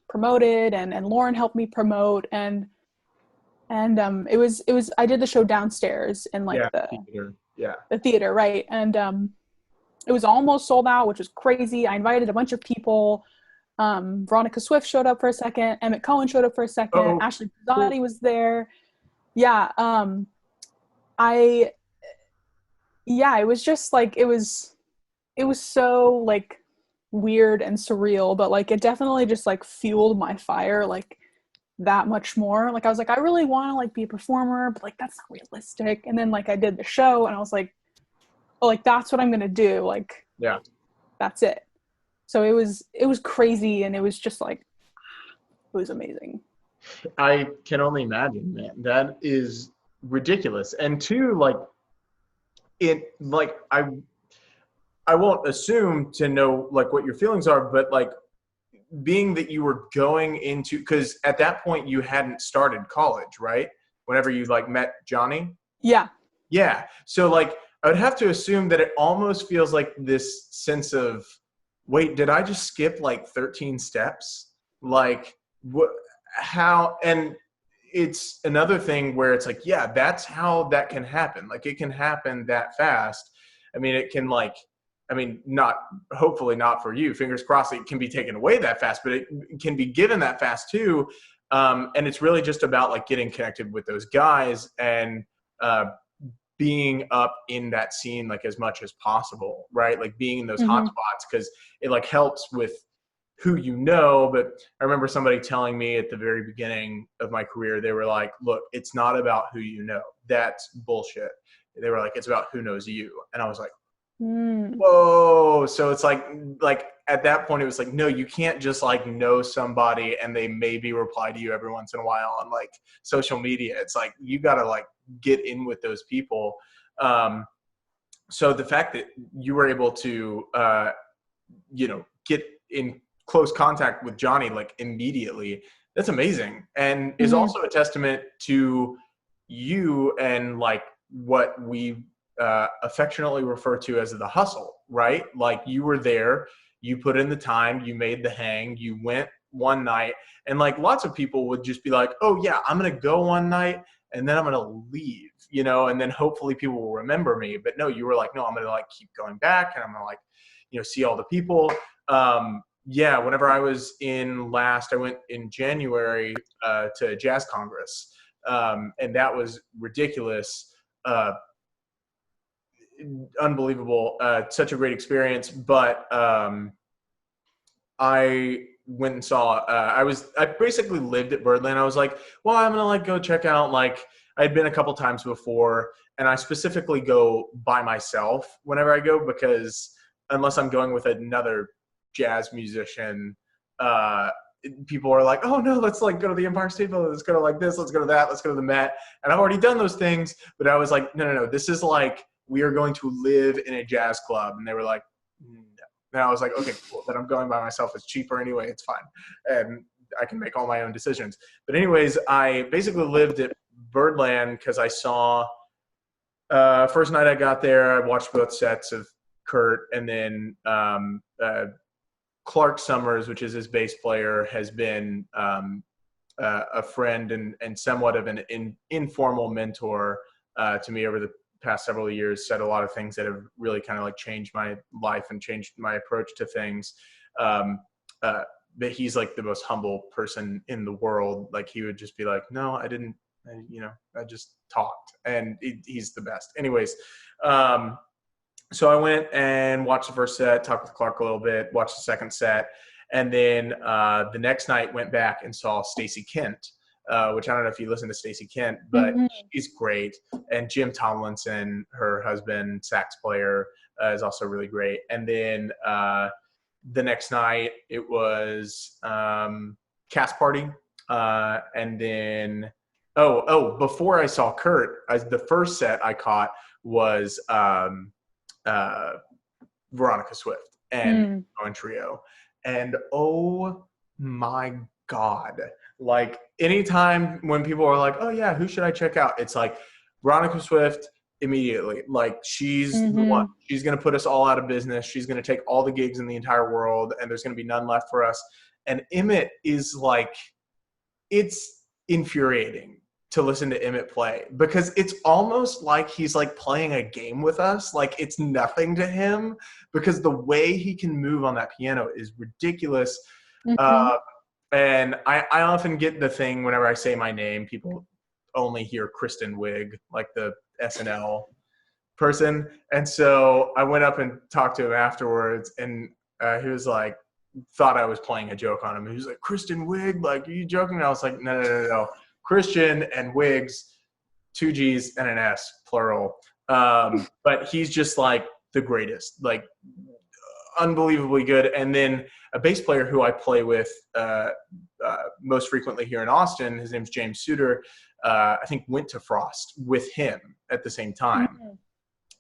promoted, and Lauren helped me promote, and it was I did the show downstairs in like the theater, right? And it was almost sold out, which was crazy. I invited a bunch of people. Veronica Swift showed up for a second. Emmett Cohen showed up for a second. Ashley Pizzati was there. Yeah. It was just like, it was so like weird and surreal, but like it definitely just like fueled my fire like that much more. Like I was like, I really want to like be a performer, but like that's not realistic. And then like I did the show and I was like, oh, like that's what I'm gonna do. Like, yeah, that's it. So it was crazy, and it was just like, it was amazing. I can only imagine, man. That is ridiculous. And two, like, I won't assume to know like what your feelings are, but like being that you were going into, because at that point you hadn't started college, right? Whenever you like met Johnny? Yeah. Yeah. So like I would have to assume that it almost feels like this sense of, wait, did I just skip like 13 steps? Like what, how, and it's another thing where it's like, yeah, that's how that can happen. Like it can happen that fast. I mean, it can like, I mean, hopefully not for you, fingers crossed, it can be taken away that fast, but it can be given that fast too. And it's really just about like getting connected with those guys and being up in that scene like as much as possible, right? Like being in those hot spots, because it like helps with who you know. But I remember somebody telling me at the very beginning of my career, they were like, look, it's not about who you know. That's bullshit. They were like, it's about who knows you. And I was like, whoa. So it's like at that point it was like, no, you can't just like know somebody and they maybe reply to you every once in a while on like social media. It's like you got to like get in with those people. So the fact that you were able to get in close contact with Johnny like immediately, that's amazing, and is also a testament to you and like what we affectionately refer to as the hustle, right? Like you were there, you put in the time, you made the hang, you went one night, and like lots of people would just be like, oh yeah, I'm gonna go one night and then I'm gonna leave, and then hopefully people will remember me. But no, you were like, no, I'm gonna like keep going back, and I'm gonna like see all the people. Yeah, whenever I was I went in January to Jazz Congress, and that was ridiculous. Unbelievable, such a great experience. But I went and saw, I basically lived at Birdland. I was like, well, I'm gonna like go check out, like I'd been a couple times before, and I specifically go by myself whenever I go, because unless I'm going with another jazz musician, people are like, oh no, let's like go to the Empire State Building, let's go to like this, let's go to that, let's go to the Met. And I've already done those things, but I was like, no, this is like, we are going to live in a jazz club. And they were like, no. And I was like, okay, cool, then I'm going by myself. It's cheaper anyway, it's fine. And I can make all my own decisions. But anyways, I basically lived at Birdland because I saw, first night I got there, I watched both sets of Kurt, and then Clark Summers, which is his bass player, has been a friend and somewhat of an informal mentor to me over the past several years. Said a lot of things that have really kind of like changed my life and changed my approach to things. But he's like the most humble person in the world. Like he would just be like, no, I didn't, I just talked, and he's the best. Anyways, so I went and watched the first set, talked with Clark a little bit, watched the second set, and then the next night went back and saw Stacey Kent, which I don't know if you listen to Stacey Kent, but she's great. And Jim Tomlinson, her husband, sax player, is also really great. And then the next night it was Cast Party. And then, before I saw Kurt, the first set I caught was Veronica Swift and Owen Trio. And oh my God, like anytime when people are like, oh yeah, who should I check out? It's like Veronica Swift immediately. Like she's the one, she's going to put us all out of business. She's going to take all the gigs in the entire world and there's going to be none left for us. And Emmett is like, it's infuriating to listen to Emmett play because it's almost like he's like playing a game with us. Like it's nothing to him because the way he can move on that piano is ridiculous. And I often get the thing whenever I say my name, people only hear Kristen Wiig, like the SNL person. And so I went up and talked to him afterwards and he was like, thought I was playing a joke on him. He was like, Kristen Wiig, like, are you joking? And I was like, no. Christian and Wiggs, 2 G's and an S, plural. But he's just like the greatest, like unbelievably good. And then a bass player who I play with most frequently here in Austin, his name's James Suter, I think went to Frost with him at the same time.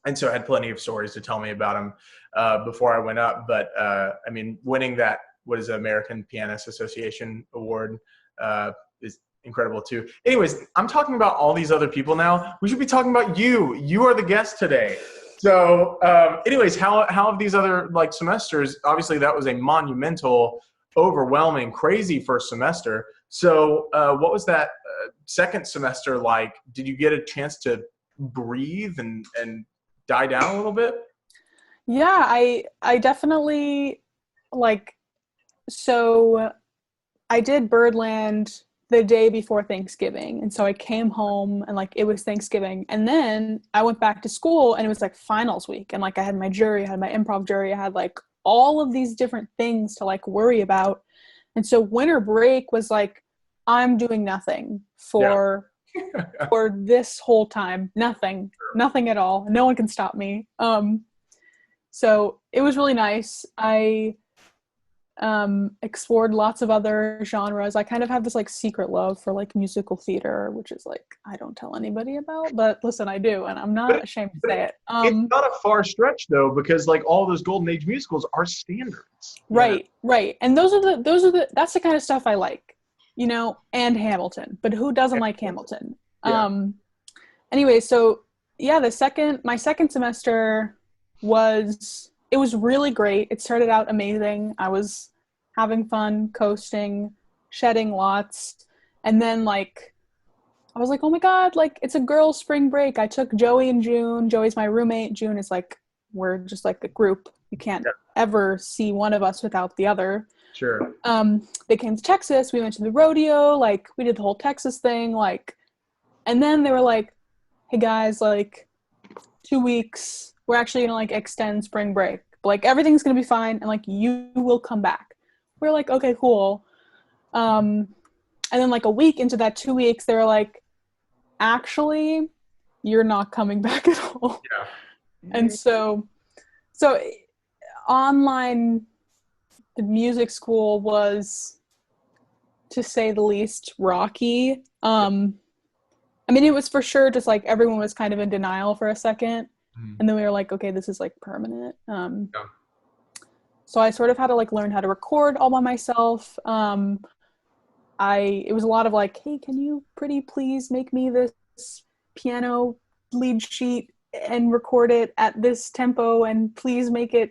And so I had plenty of stories to tell me about him before I went up. But I mean, winning that, what is it, American Pianist Association award is incredible too. Anyways, I'm talking about all these other people now. We should be talking about you. You are the guest today. So anyways, how have these other like semesters, obviously that was a monumental, overwhelming, crazy first semester. So what was that second semester like? Did you get a chance to breathe and die down a little bit? Yeah, I definitely so I did Birdland the day before Thanksgiving. And so I came home and like it was Thanksgiving. And then I went back to school and it was like finals week. And like I had my jury, I had my improv jury, I had like all of these different things to like worry about. And so winter break was like, I'm doing nothing for this whole time. Nothing at all. No one can stop me. So it was really nice. I explored lots of other genres. I kind of have this like secret love for like musical theater, which is like I don't tell anybody about, but listen, I do, and I'm not ashamed to say it. It's not a far stretch though, because like all those golden age musicals are standards. Right. And those are the that's the kind of stuff I like, you know, and Hamilton. But who doesn't like Hamilton? Yeah. Anyway, so yeah, my second semester was really great. It started out amazing. I was having fun, coasting, shedding lots. And then like, I was like, oh my God, like it's a girls' spring break. I took Joey in June. Joey's my roommate. June is like, we're just like a group. You can't ever see one of us without the other. Sure. They came to Texas. We went to the rodeo. Like we did the whole Texas thing. Like, and then they were like, hey guys, like 2 weeks, we're actually going to like extend spring break. Like everything's gonna be fine and like you will come back. We're like, okay, cool. And then like a week into that 2 weeks, they were like, actually, you're not coming back at all. Yeah. And so online, the music school was, to say the least, rocky. I mean, it was for sure just like everyone was kind of in denial for a second. And then we were like, okay, this is like permanent. So I sort of had to like learn how to record all by myself. It was a lot of like, hey, can you pretty please make me this piano lead sheet and record it at this tempo and please make it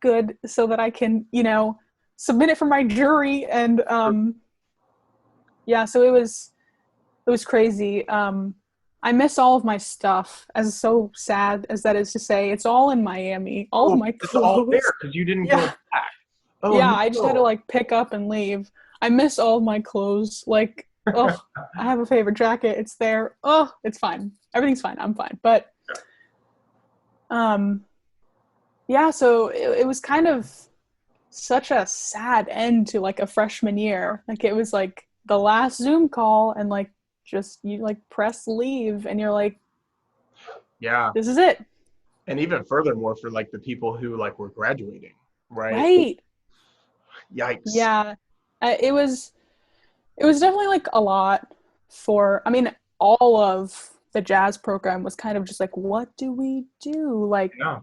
good so that I can, you know, submit it for my jury. And yeah, so it was crazy. I miss all of my stuff, as so sad as that is to say. It's all in Miami. All of my clothes. It's all there because you didn't go back. Oh, yeah, no. I just had to like pick up and leave. I miss all of my clothes. Like, oh, I have a favorite jacket. It's there. Oh, it's fine. Everything's fine. I'm fine. But, yeah, so it was kind of such a sad end to like a freshman year. Like it was like the last Zoom call and like, just you like press leave and you're like, yeah, this is it. And even furthermore for like the people who like were graduating, right? Right. Yikes. Yeah. It was definitely like a lot for, I mean, all of the jazz program was kind of just like, what do we do? Like, Yeah.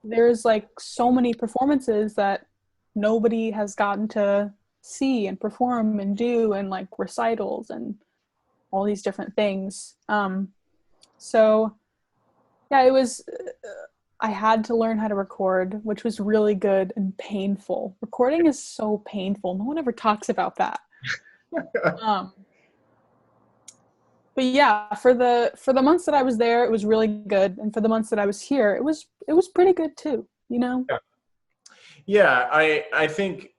there's like so many performances that nobody has gotten to see and perform and do, and like recitals and all these different things. So yeah, it was, I had to learn how to record, which was really good and painful. Recording is so painful. No one ever talks about that. But yeah, for the months that I was there, it was really good, and for the months that I was here, it was pretty good too. You know? Yeah, I think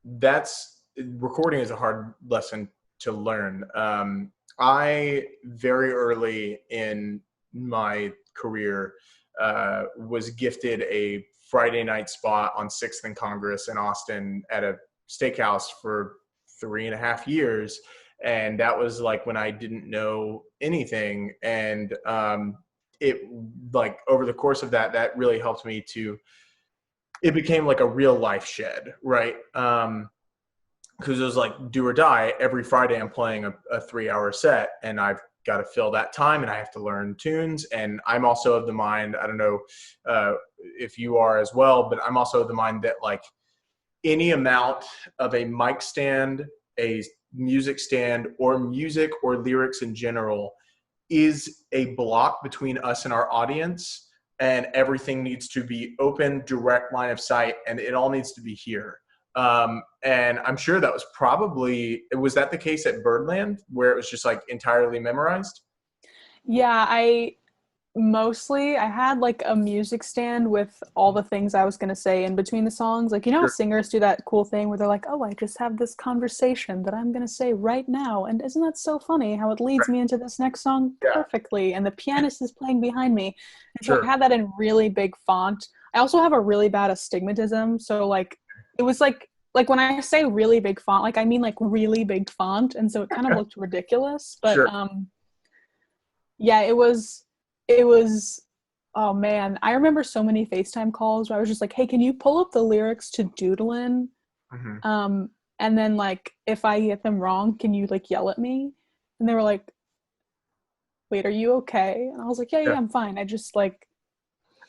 that's recording is a hard lesson to learn. I very early in my career was gifted a Friday night spot on 6th and Congress in Austin at a steakhouse for 3.5 years. And that was like when I didn't know anything. And it like over the course of that really helped me it became like a real life shed, right? Because it was like do or die. Every Friday I'm playing a 3-hour set, and I've got to fill that time, and I have to learn tunes. And I'm also of the mind, I don't know if you are as well, but I'm also of the mind that like any amount of a mic stand, a music stand, or music or lyrics in general is a block between us and our audience, and everything needs to be open, direct line of sight, and it all needs to be here. And I'm sure that was was that the case at Birdland, where it was just like entirely memorized? Yeah, I had like a music stand with all the things I was going to say in between the songs. Like, you know how singers do that cool thing where they're like, oh, I just have this conversation that I'm going to say right now. And isn't that so funny how it leads me into this next song perfectly? And the pianist is playing behind me. And so I had that in really big font. I also have a really bad astigmatism. So like, it was like when I say really big font, like I mean like really big font. And so it kind of looked ridiculous, but yeah, it was, oh man, I remember so many FaceTime calls where I was just like, hey, can you pull up the lyrics to Doodling? Mm-hmm. And then like, if I get them wrong, can you like yell at me? And they were like, wait, are you okay? And I was like, yeah, I'm fine. I just like,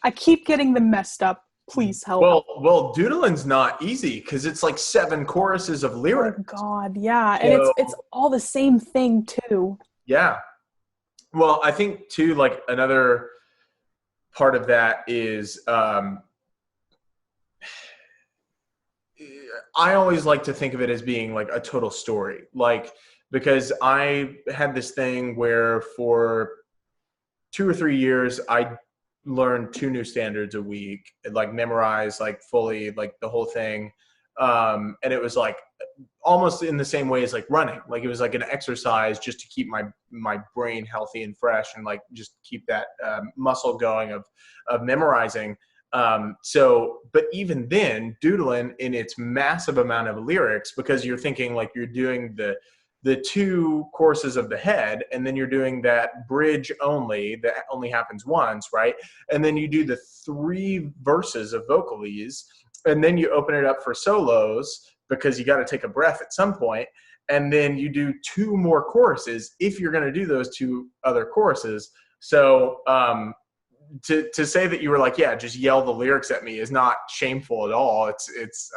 I keep getting them messed up. Please help. Well, Doodling's not easy because it's like 7 choruses of lyrics. Oh God, yeah. And it's all the same thing too. Yeah. Well, I think too, like another part of that is I always like to think of it as being like a total story, like because I had this thing where for 2 or 3 years I learned 2 new standards a week, like memorize like fully like the whole thing, and it was like almost in the same way as like running. Like it was like an exercise just to keep my brain healthy and fresh, and like just keep that muscle going of memorizing. But even then, Doodling in its massive amount of lyrics, because you're thinking like you're doing the 2 courses of the head, and then you're doing that bridge only that only happens once, right? And then you do the 3 verses of Vocalist, and then you open it up for solos because you got to take a breath at some point, and then you do 2 more choruses if you're going to do those 2 other choruses. So to say that you were like, yeah, just yell the lyrics at me is not shameful at all. It's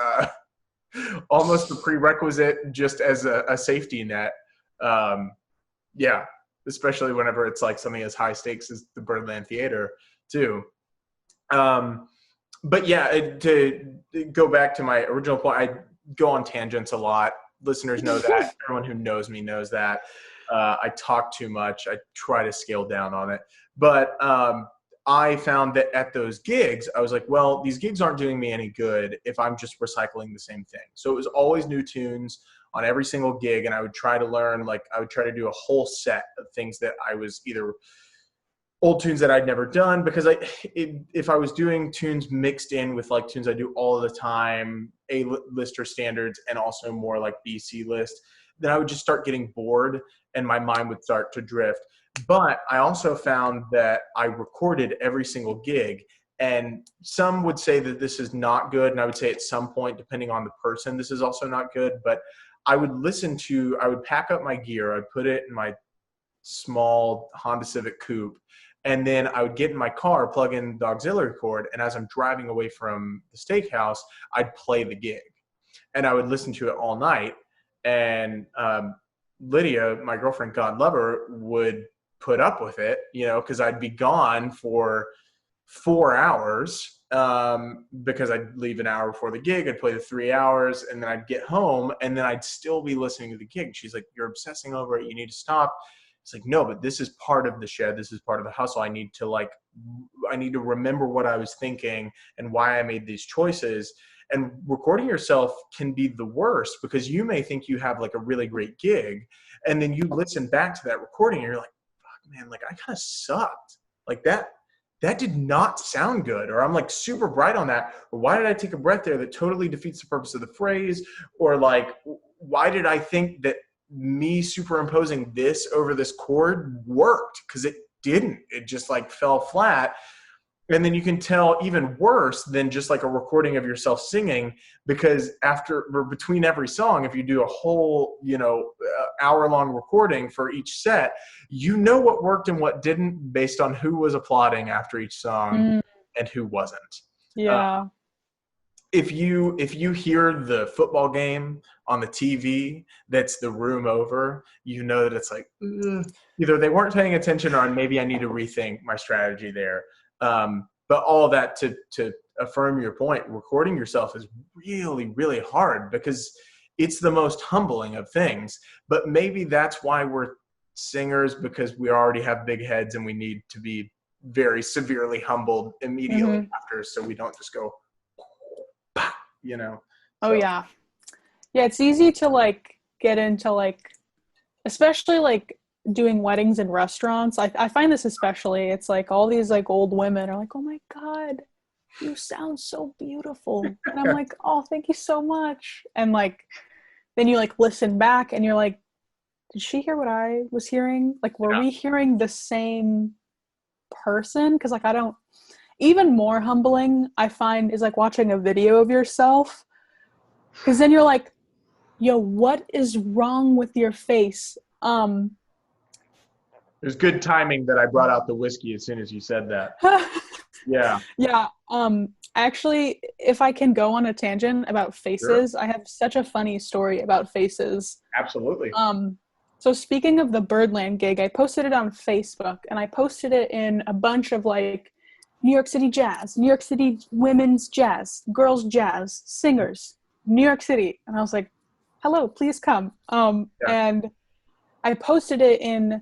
almost a prerequisite just as a safety net. Yeah, especially whenever it's like something as high stakes as the Birdland Theater too. But yeah, to go back to my original point, I go on tangents a lot. Listeners know that. Everyone who knows me knows that. I talk too much. I try to scale down on it. But I found that at those gigs, I was like, well, these gigs aren't doing me any good if I'm just recycling the same thing. So it was always new tunes on every single gig, and I would try to learn, like I would try to do a whole set of things that I was either old tunes that I'd never done, because if I was doing tunes mixed in with like tunes I do all the time, A-list or standards, and also more like BC list, then I would just start getting bored and my mind would start to drift. But I also found that I recorded every single gig, and some would say that this is not good. And I would say at some point, depending on the person, this is also not good. But I would pack up my gear. I'd put it in my small Honda Civic Coupe. And then I would get in my car, plug in the auxiliary cord. And as I'm driving away from the steakhouse, I'd play the gig. And I would listen to it all night. And Lydia, my girlfriend, God love her, would put up with it, because I'd be gone for 4 hours because I'd leave an hour before the gig. I'd play the 3 hours, and then I'd get home, and then I'd still be listening to the gig. She's like, "You're obsessing over it. You need to stop." It's like, no, but this is part of the shed. This is part of the hustle. I need to remember what I was thinking and why I made these choices. And recording yourself can be the worst, because you may think you have like a really great gig, and then you listen back to that recording and you're like, fuck, man, like I kind of sucked. Like that did not sound good. Or I'm like super bright on that. Or why did I take a breath there that totally defeats the purpose of the phrase? Or like, why did I think that me superimposing this over this chord worked? Because it didn't. It just like fell flat. And then you can tell even worse than just like a recording of yourself singing, because between every song, if you do a whole, hour-long recording for each set, what worked and what didn't based on who was applauding after each song and who wasn't. Yeah. If you hear the football game on the TV that's the room over, that it's like, either they weren't paying attention, or maybe I need to rethink my strategy there. But all that to affirm your point, recording yourself is really, really hard, because it's the most humbling of things. But maybe that's why we're singers, because we already have big heads and we need to be very severely humbled immediately after, so we don't just go, Oh yeah. Yeah, it's easy to like get into like, especially like doing weddings in restaurants. I find this especially, it's like all these like old women are like, "Oh my God, you sound so beautiful." And I'm like, "Oh, thank you so much." And like, then you like listen back and you're like, did she hear what I was hearing? Like, were we hearing the same person? Because like, even more humbling, I find, is like watching a video of yourself. Because then you're like, yo, what is wrong with your face? It was good timing that I brought out the whiskey as soon as you said that. Yeah. Yeah. Actually, if I can go on a tangent about faces, sure. I have such a funny story about faces. Absolutely. So speaking of the Birdland gig, I posted it on Facebook, and I posted it in a bunch of like New York City jazz, New York City women's jazz, girls jazz, singers, New York City. And I was like, hello, please come. And I posted it in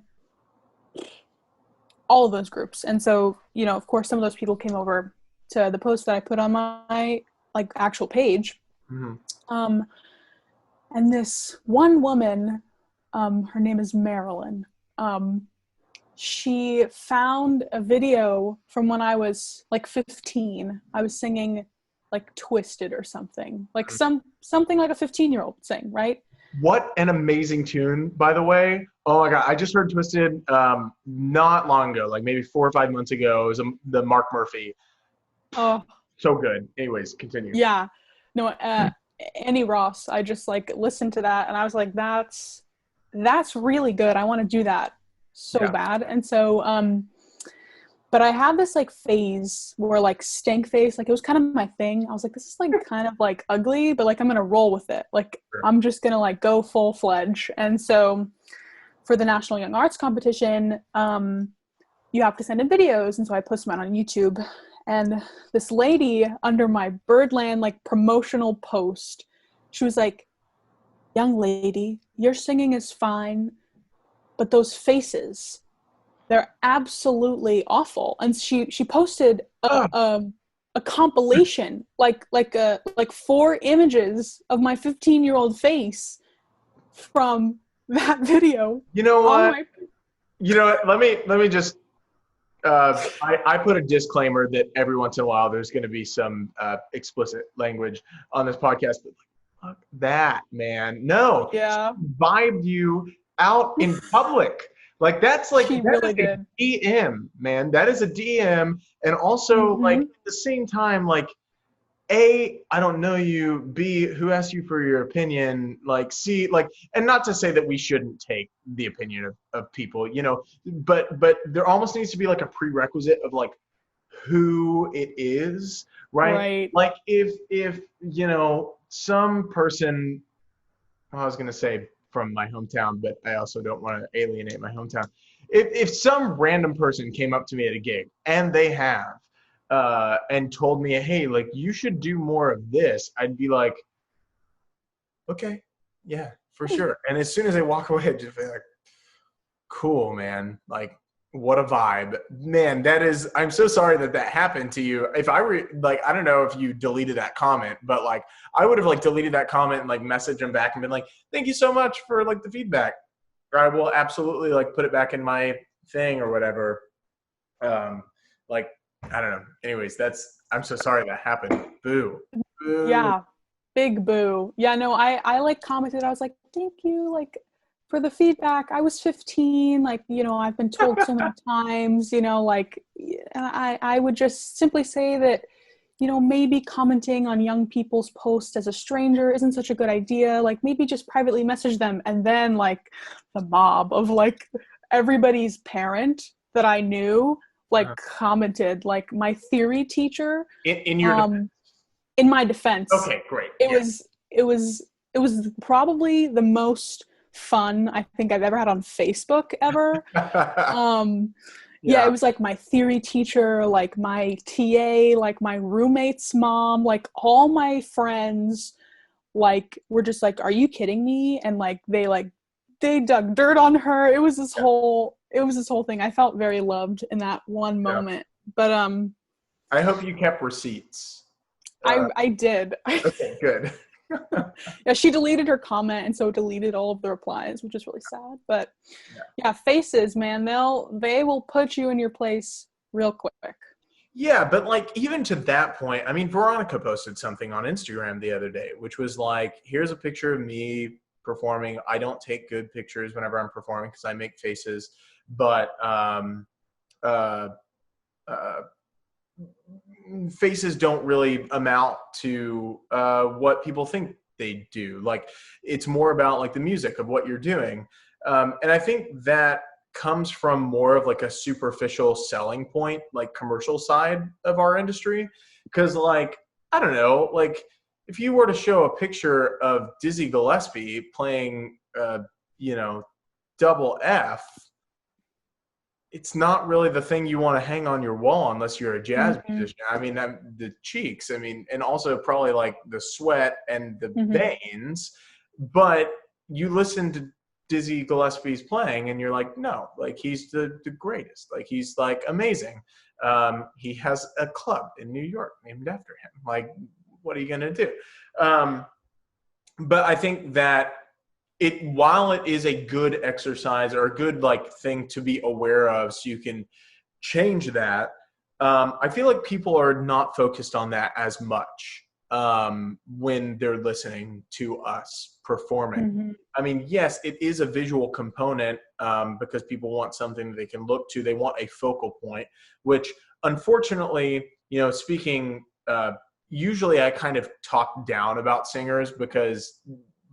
all of those groups. And so, of course, some of those people came over to the post that I put on my like actual page. Mm-hmm. And this one woman, her name is Marilyn. She found a video from when I was like 15. I was singing like Twisted or something, like something like a 15-year-old would sing, right? What an amazing tune, by the way. Oh my God, I just heard Twisted not long ago, like maybe 4 or 5 months ago. It was the Mark Murphy. Oh, so good. Anyways, continue. Yeah, no, Annie Ross. I just like listened to that and I was like, that's really good. I want to do that so bad. And so, but I had this like phase where like stank face, like it was kind of my thing. I was like, this is like kind of like ugly, but like I'm gonna roll with it. Like I'm just gonna like go full fledged. And so for the National Young Arts competition, you have to send in videos. And so I posted them out on YouTube. And this lady under my Birdland like promotional post, she was like, young lady, your singing is fine, but those faces, they're absolutely awful. And she posted a compilation, like 4 images of my 15-year-old face from that video. You know what? Let me just I put a disclaimer that every once in a while there's going to be some explicit language on this podcast, but fuck that, man. No. Yeah. Vibed you out in public. Like that's like, She that really is did. a DM, man. That is a DM. And also like at the same time, like, A, I don't know you. B, who asked you for your opinion? Like, C, like, and not to say that we shouldn't take the opinion of people, you know, but there almost needs to be like a prerequisite of like who it is, right? Right. Like if you know, some person, I was gonna say from my hometown, but I also don't want to alienate my hometown. If some random person came up to me at a gig, and they have, and told me, hey, like you should do more of this, I'd be like, okay, yeah, for sure. And as soon as they walk away, I'd just be like, cool, man. Like, what a vibe, man. That is, I'm so sorry that happened to you. If I were like, I don't know if you deleted that comment, but like I would have like deleted that comment and like messaged them back and been like, thank you so much for like the feedback. Or I will absolutely like put it back in my thing or whatever. Like, I don't know. Anyways, I'm so sorry that happened. Boo. Boo. Yeah. Big boo. Yeah, no, I like commented. I was like, thank you, like, for the feedback. I was 15, like, you know, I've been told so many times, you know, like, I would just simply say that, you know, maybe commenting on young people's posts as a stranger isn't such a good idea. Like, maybe just privately message them. And then, like, the mob of, like, everybody's parent that I knew, like, commented. Like, my theory teacher. In your defense. In my defense. Okay, great. It was probably the most fun I think I've ever had on Facebook ever. Yeah, it was like my theory teacher, like my TA, like my roommate's mom, like all my friends, like were just like, are you kidding me? And like they dug dirt on her. It was this whole thing. I felt very loved in that one moment. But I hope you kept receipts. I did. Okay, good. Yeah, she deleted her comment and so deleted all of the replies, which is really sad. But yeah, faces, man, they will put you in your place real quick. Yeah, but like even to that point, I mean, Veronica posted something on Instagram the other day, which was like, here's a picture of me performing. I don't take good pictures whenever I'm performing because I make faces, but faces don't really amount to what people think they do. Like, it's more about like the music of what you're doing. And I think that comes from more of like a superficial selling point, like commercial side of our industry. Because like, I don't know, like if you were to show a picture of Dizzy Gillespie playing, you know, double F, it's not really the thing you want to hang on your wall unless you're a jazz musician. I mean, the cheeks, I mean, and also probably like the sweat and the veins, but you listen to Dizzy Gillespie's playing and you're like, no, like he's the greatest. Like he's like amazing. He has a club in New York named after him. Like, what are you going to do? But I think that while it is a good exercise or a good like thing to be aware of so you can change that, I feel like people are not focused on that as much when they're listening to us performing. I mean, yes, it is a visual component because people want something that they can look to. They want a focal point, which unfortunately, you know, speaking, usually I kind of talk down about singers because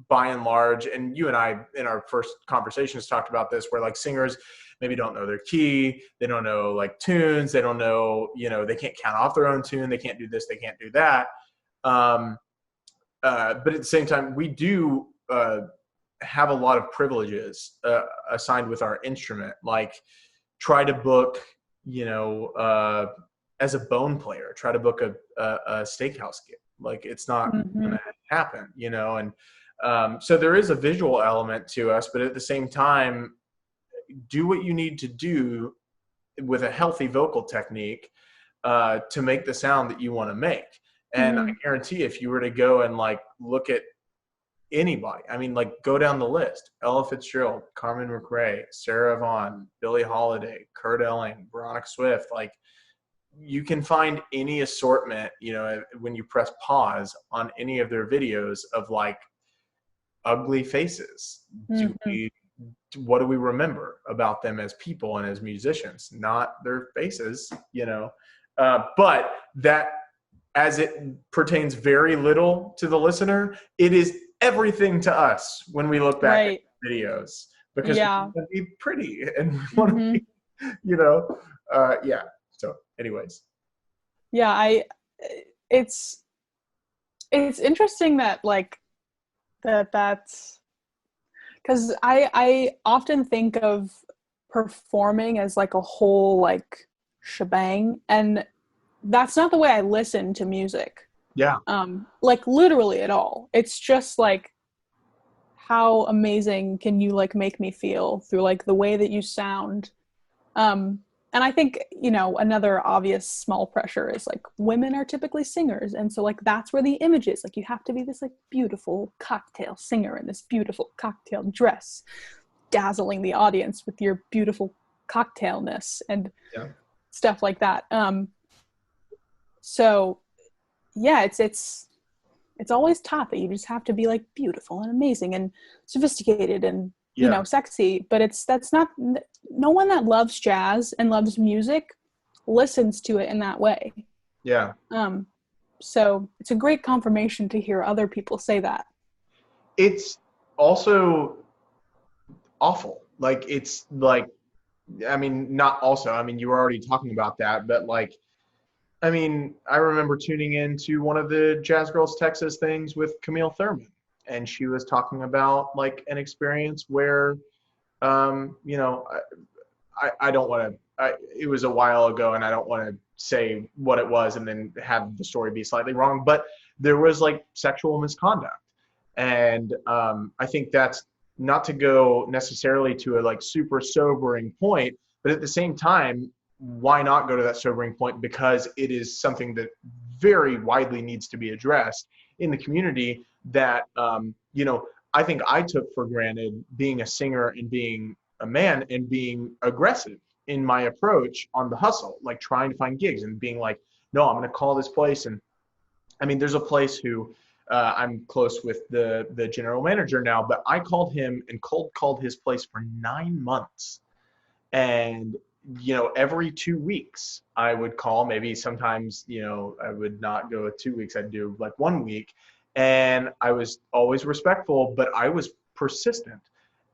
by and large, and you and I in our first conversations talked about this, where like singers maybe don't know their key, they don't know like tunes, they don't know, you know, they can't count off their own tune, they can't do this, they can't do that. But at the same time, we do have a lot of privileges assigned with our instrument, like try to book, you know, as a bone player, try to book a steakhouse gig. Like it's not gonna happen, you know, and so there is a visual element to us, but at the same time, do what you need to do with a healthy vocal technique to make the sound that you want to make. And I guarantee if you were to go and like look at anybody, I mean, like go down the list, Ella Fitzgerald, Carmen McRae, Sarah Vaughan, Billie Holiday, Kurt Elling, Veronica Swift, like you can find any assortment, you know, when you press pause on any of their videos of like ugly faces, what do we remember about them as people and as musicians? Not their faces, you know. But that, as it pertains very little to the listener, it is everything to us when we look back at videos, because we want to be pretty and we want to be, you know, So anyways. Yeah, it's interesting that like that's because I often think of performing as like a whole like shebang, and that's not the way I listen to music. Yeah. Like literally at all. It's just like, how amazing can you like make me feel through like the way that you sound. And I think, you know, another obvious small pressure is like women are typically singers. And so like that's where the image is. Like you have to be this like beautiful cocktail singer in this beautiful cocktail dress, dazzling the audience with your beautiful cocktailness and stuff like that. So yeah, it's always taught that you just have to be like beautiful and amazing and sophisticated and you know, sexy, but that's not, no one that loves jazz and loves music listens to it in that way. Yeah. So it's a great confirmation to hear other people say that. It's also awful. Like, it's like, I mean, not also, I mean, you were already talking about that, but like, I mean, I remember tuning into one of the Jazz Girls Texas things with Camille Thurman. And she was talking about like an experience where, you know, I don't want to, it was a while ago and I don't want to say what it was and then have the story be slightly wrong, but there was like sexual misconduct. And I think that's not to go necessarily to a like super sobering point, but at the same time, why not go to that sobering point? Because it is something that very widely needs to be addressed in the community that, you know, I think I took for granted being a singer and being a man and being aggressive in my approach on the hustle, like trying to find gigs and being like, no, I'm going to call this place. And I mean, there's a place who I'm close with the general manager now, but I called him and called his place for 9 months. And, you know, every 2 weeks I would call, maybe sometimes, you know, I would not go with 2 weeks. I'd do like 1 week. And I was always respectful, but I was persistent.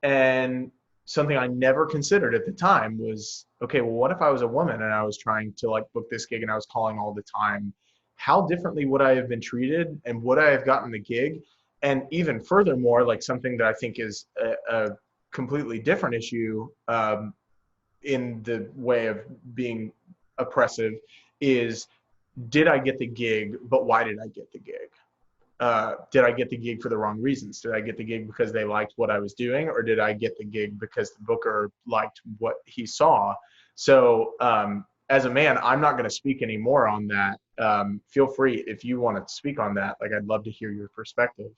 And something I never considered at the time was, okay, well, what if I was a woman and I was trying to like book this gig and I was calling all the time? How differently would I have been treated and would I have gotten the gig? And even furthermore, like something that I think is a completely different issue in the way of being oppressive is, did I get the gig, but why did I get the gig? Did I get the gig for the wrong reasons? Did I get the gig because they liked what I was doing, or did I get the gig because the booker liked what he saw? So as a man, I'm not going to speak any more on that. Feel free if you want to speak on that. Like, I'd love to hear your perspective.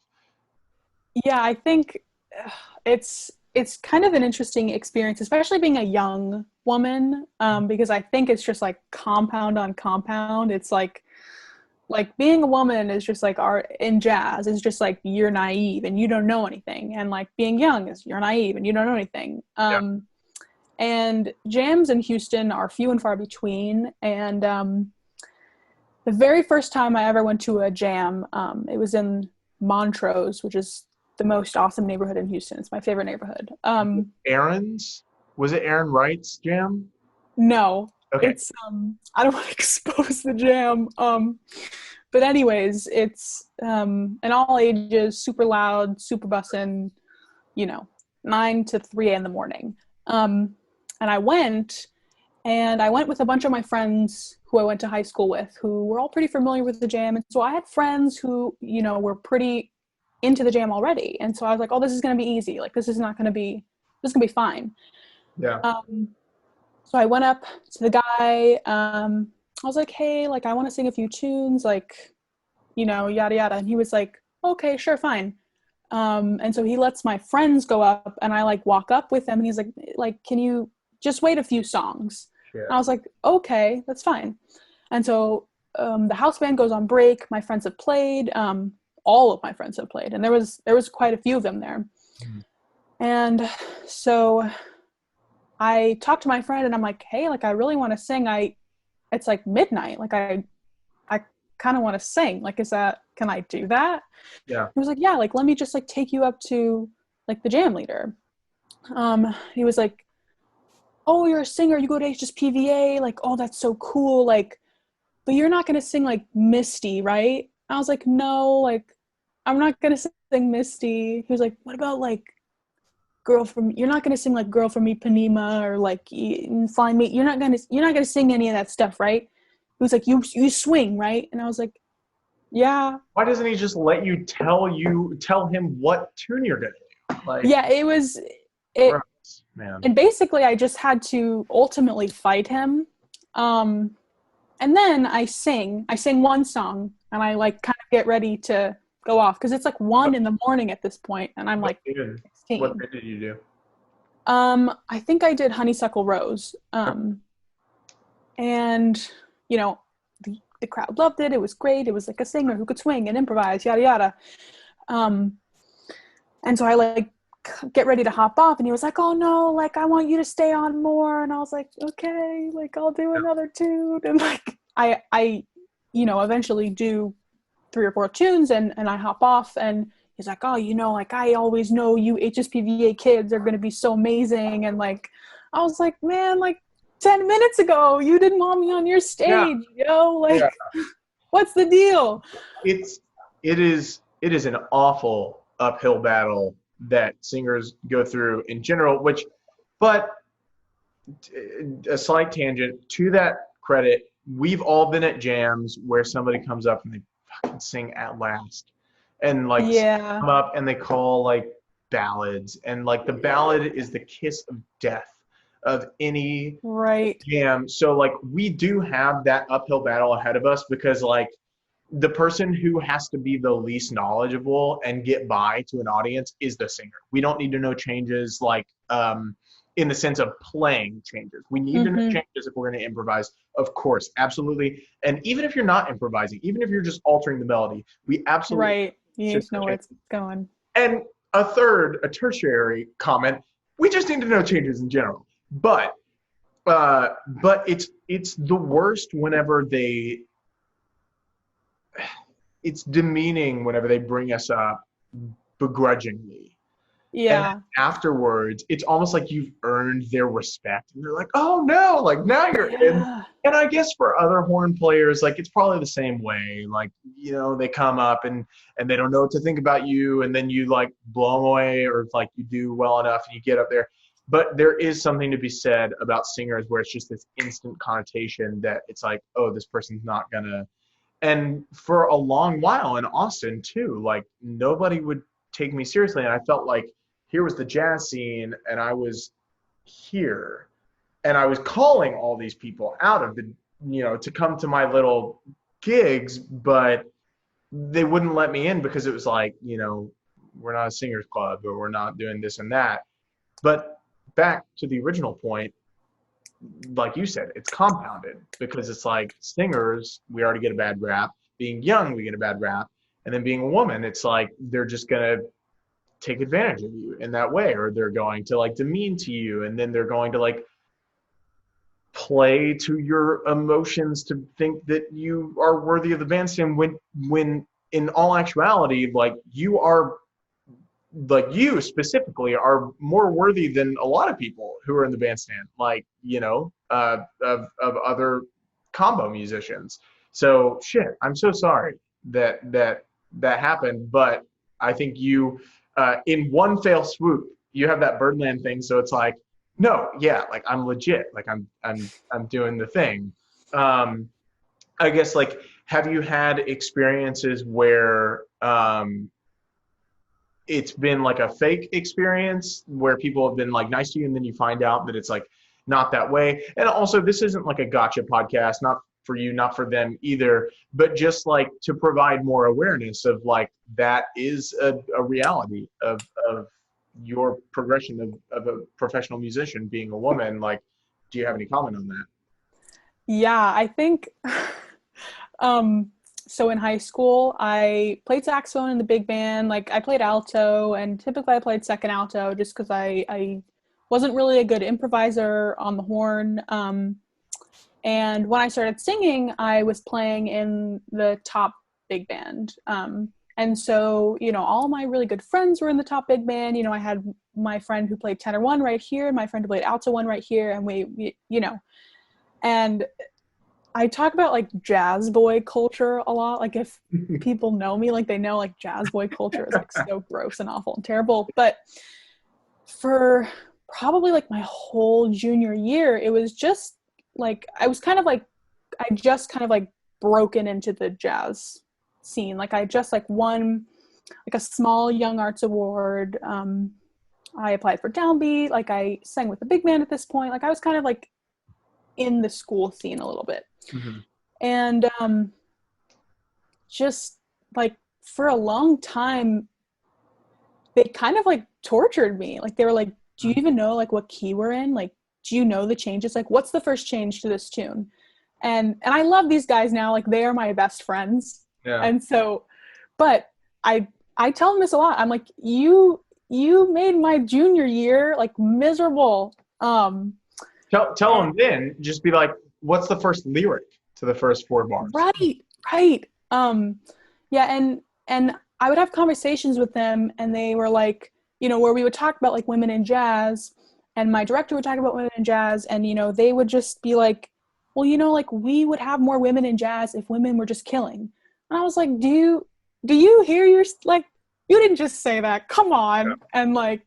Yeah, I think it's kind of an interesting experience, especially being a young woman, because I think it's just like compound on compound. It's like being a woman is just like in jazz is just like you're naive and you don't know anything, and like being young is you're naive and you don't know anything. And jams in Houston are few and far between. And the very first time I ever went to a jam, it was in Montrose, which is the most awesome neighborhood in Houston. It's my favorite neighborhood. Aaron's? Was it Aaron Wright's jam? No. Okay. It's I don't want to expose the jam. But anyways, it's in all ages, super loud, super bussin', 9 to 3 in the morning. And I went with a bunch of my friends who I went to high school with, who were all pretty familiar with the jam. And so I had friends who, were pretty into the jam already. And so I was like, oh, this is going to be easy. Like, this is going to be fine. Yeah. So I went up to the guy. I was like, hey, like, I want to sing a few tunes, like, yada, yada. And he was like, okay, sure, fine. And so he lets my friends go up, and I like walk up with him, and he's like, can you just wait a few songs? Yeah. And I was like, okay, that's fine. And so the house band goes on break. My friends have played. All of my friends have played, and there was quite a few of them there. Mm-hmm. And so I talked to my friend and I'm like, hey, like I really want to sing. It's like midnight. Like I kind of want to sing. Like, can I do that? Yeah. He was like, yeah, like, let me just like take you up to like the jam leader. He was like, oh, you're a singer. You go to HSPVA. Like, oh, that's so cool. Like, but you're not going to sing like Misty, right? I was like, no, like, I'm not going to sing Misty. He was like, what about like you're not going to sing like Girl from Ipanema or like Find Me. You're not going to sing any of that stuff, right? He was like, you swing, right? And I was like, yeah. Why doesn't he just let you tell him what tune you're going to do? Like, yeah, it was, man. And basically I just had to ultimately fight him. And then I sing one song and I like kind of get ready to go off because it's like 1 a.m. at this point, and I'm like 16. What did you do? I think I did Honeysuckle Rose. And you know, the crowd loved it. It was great. It was like a singer who could swing and improvise, yada yada. And so I like get ready to hop off, and he was like, oh no, like I want you to stay on more. And I was like, okay, like I'll do another tune. And like I eventually do 3 or 4 tunes and I hop off, and he's like, oh, like I always know you HSPVA kids are going to be so amazing. And like, I was like, man, like 10 minutes ago, you didn't want me on your stage, like, what's the deal? It is an awful uphill battle that singers go through in general, but a slight tangent to that credit, we've all been at jams where somebody comes up and they fucking sing At Last, and like come up and they call like ballads, and like the ballad is the kiss of death of any jam. So like we do have that uphill battle ahead of us, because like the person who has to be the least knowledgeable and get by to an audience is the singer. We don't need to know changes like in the sense of playing changes. We need to know changes if we're going to improvise, of course, absolutely. And even if you're not improvising, even if you're just altering the melody, we absolutely you need to know where it's going. And a tertiary comment, we just need to know changes in general. But it's the worst whenever it's demeaning whenever they bring us up begrudgingly. Yeah. And afterwards, it's almost like you've earned their respect. And they're like, oh no, like now you're in. And I guess for other horn players, like it's probably the same way. Like, they come up and they don't know what to think about you. And then you like blow them away, or like you do well enough and you get up there. But there is something to be said about singers where it's just this instant connotation that it's like, oh, this person's not gonna. And for a long while in Austin too, like nobody would take me seriously. And I felt like here was the jazz scene and I was here and I was calling all these people out of the, to come to my little gigs, but they wouldn't let me in because it was like, we're not a singers club, or we're not doing this and that. But back to the original point, like you said, it's compounded, because it's like singers, we already get a bad rap. Being young, we get a bad rap. And then being a woman, it's like they're just going to take advantage of you in that way, or they're going to like demean to you, and then they're going to like play to your emotions to think that you are worthy of the bandstand, when in all actuality, like you specifically are more worthy than a lot of people who are in the bandstand, like, of other combo musicians. So shit, I'm so sorry that happened, but I think you, in one fell swoop, you have that Birdland thing. So it's like, no, yeah, like I'm legit, like I'm doing the thing. I guess, like, have you had experiences where, it's been like a fake experience where people have been like nice to you and then you find out that it's like not that way? And also, this isn't like a gotcha podcast, not for you, not for them either, but just like to provide more awareness of like, that is a reality of your progression of a professional musician being a woman. Like, do you have any comment on that? Yeah, I think so in high school, I played saxophone in the big band. Like I played alto, and typically I played second alto just because I wasn't really a good improviser on the horn. And when I started singing, I was playing in the top big band. And so, you know, all my really good friends were in the top big band. You know, I had my friend who played tenor one right here, my friend who played alto one right here, and we you know, and I talk about like jazz boy culture a lot. Like if people know me, like they know like jazz boy culture is like so gross and awful and terrible. But for probably like my whole junior year, it was just like, I just kind of like broken into the jazz scene. Like I just like won like a small Young Arts award. I applied for Downbeat. Like I sang with the big band at this point. Like I was kind of like in the school scene a little bit. Mm-hmm. And just like for a long time, they kind of like tortured me. Like they were like, do you even know like what key we're in? Like, do you know the changes? Like, what's the first change to this tune? And I love these guys now. Like they are my best friends. Yeah. And so, but I tell them this a lot. I'm like, you made my junior year like miserable. Tell them then, just be like, what's the first lyric to the first 4 bars? Right. Yeah, and I would have conversations with them, and they were like, you know, where we would talk about like women in jazz, and my director would talk about women in jazz, and you know, they would just be like, well, you know, like we would have more women in jazz if women were just killing. And I was like, do you hear your, like, you didn't just say that, come on. Yeah. And like,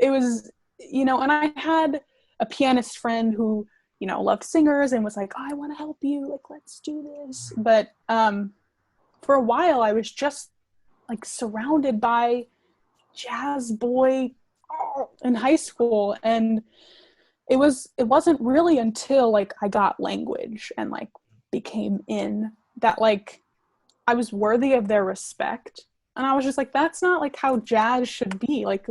it was, you know, and I had a pianist friend who, you know, loved singers and was like, oh, I want to help you, like, let's do this. But for a while I was just like surrounded by jazz boy in high school, and it wasn't really until like I got language and like became in that like I was worthy of their respect. And I was just like, that's not like how jazz should be. Like,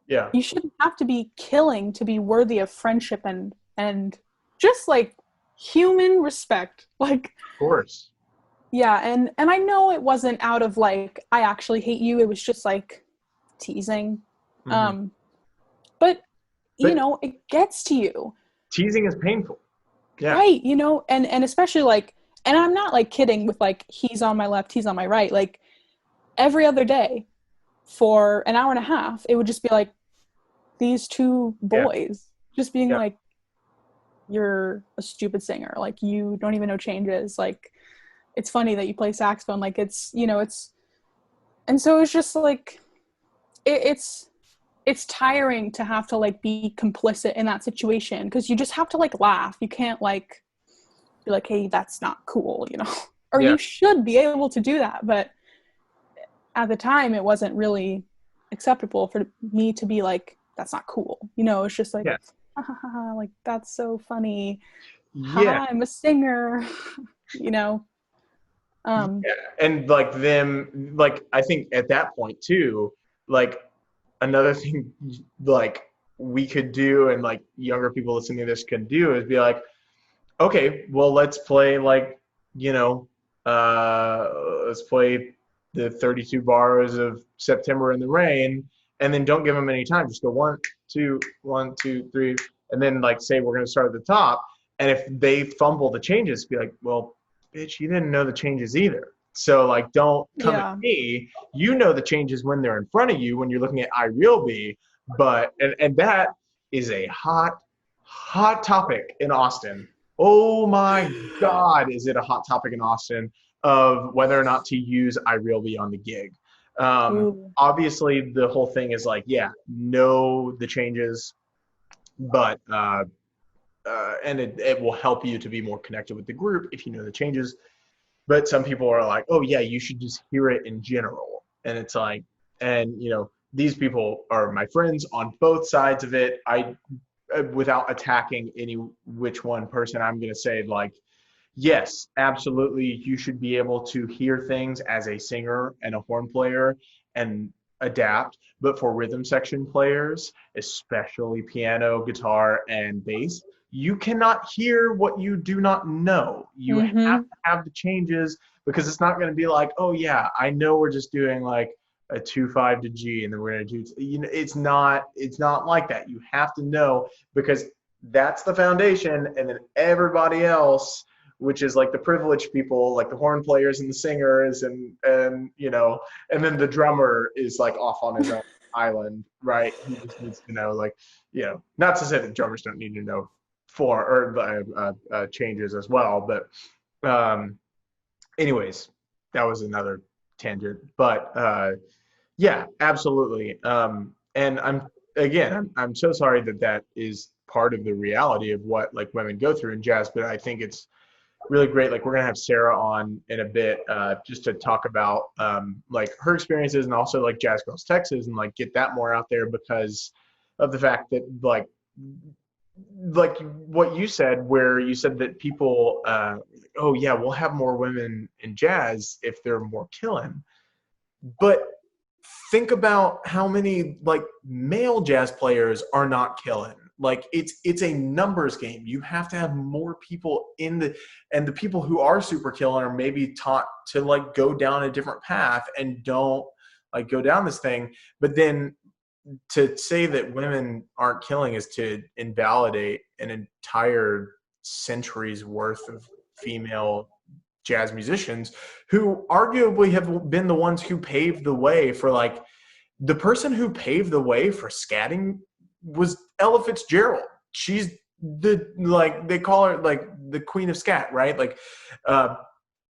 yeah, you shouldn't have to be killing to be worthy of friendship and just like human respect. Like, of course. Yeah. And I know it wasn't out of like, I actually hate you. It was just like teasing. Mm-hmm. But you know, it gets to you. Teasing is painful. Yeah. Right. You know, and especially like, and I'm not like kidding with like, he's on my left, he's on my right. Like every other day for an hour and a half, it would just be like these two boys just being like, you're a stupid singer. Like you don't even know changes. Like, it's funny that you play saxophone. Like it's, you know, and so it's just like, it's tiring to have to like be complicit in that situation. 'Cause you just have to like laugh. You can't like be like, hey, that's not cool, you know, or you should be able to do that. But at the time it wasn't really acceptable for me to be like, that's not cool. You know, it's just like, like, that's so funny. Hi, I'm a singer, you know? And like them, like, I think at that point too, like another thing like we could do and like younger people listening to this can do is be like, okay, well, let's play like, you know, let's play the 32 bars of September in the Rain, and then don't give them any time. Just go 1, 2, 1, 2, 3, and then like say we're going to start at the top. And if they fumble the changes, be like, well, bitch, you didn't know the changes either. So like, don't come at me. You know the changes when they're in front of you, when you're looking at I Real Be. But, and that is a hot topic in Austin. Oh my God, is it a hot topic in Austin of whether or not to use I Real Be on the gig. Obviously the whole thing is like, know the changes, but, and it will help you to be more connected with the group if you know the changes. But some people are like, oh yeah, you should just hear it in general. And it's like, and you know, these people are my friends on both sides of it. Without attacking any which one person, I'm going to say like, yes, absolutely. You should be able to hear things as a singer and a horn player and adapt. But for rhythm section players, especially piano, guitar, and bass, you cannot hear what you do not know. You have to have the changes, because it's not going to be like, oh yeah, I know we're just doing like a 2/5 to G, and then we're going to do, you know, it's not like that. You have to know, because that's the foundation, and then everybody else, which is like the privileged people, like the horn players and the singers, and you know, and then the drummer is like off on his own island, right? He just needs to know, like, you know, not to say that drummers don't need to know changes as well, but anyways, that was another tangent. But yeah, absolutely. And I'm so sorry that is part of the reality of what like women go through in jazz, but I think it's really great. Like, we're gonna have Sarah on in a bit, just to talk about like her experiences, and also like Jazz Girls Texas, and like get that more out there, because of the fact that like what you said, where you said that people, oh yeah, we'll have more women in jazz if they're more killing. But think about how many like male jazz players are not killing. Like, it's a numbers game. You have to have more people and the people who are super killing are maybe taught to like go down a different path and don't like go down this thing. But then to say that women aren't killing is to invalidate an entire century's worth of female jazz musicians, who arguably have been the ones who paved the way for, like, the person who paved the way for scatting was Ella Fitzgerald. She's the, like, they call her like the queen of scat, right? Like,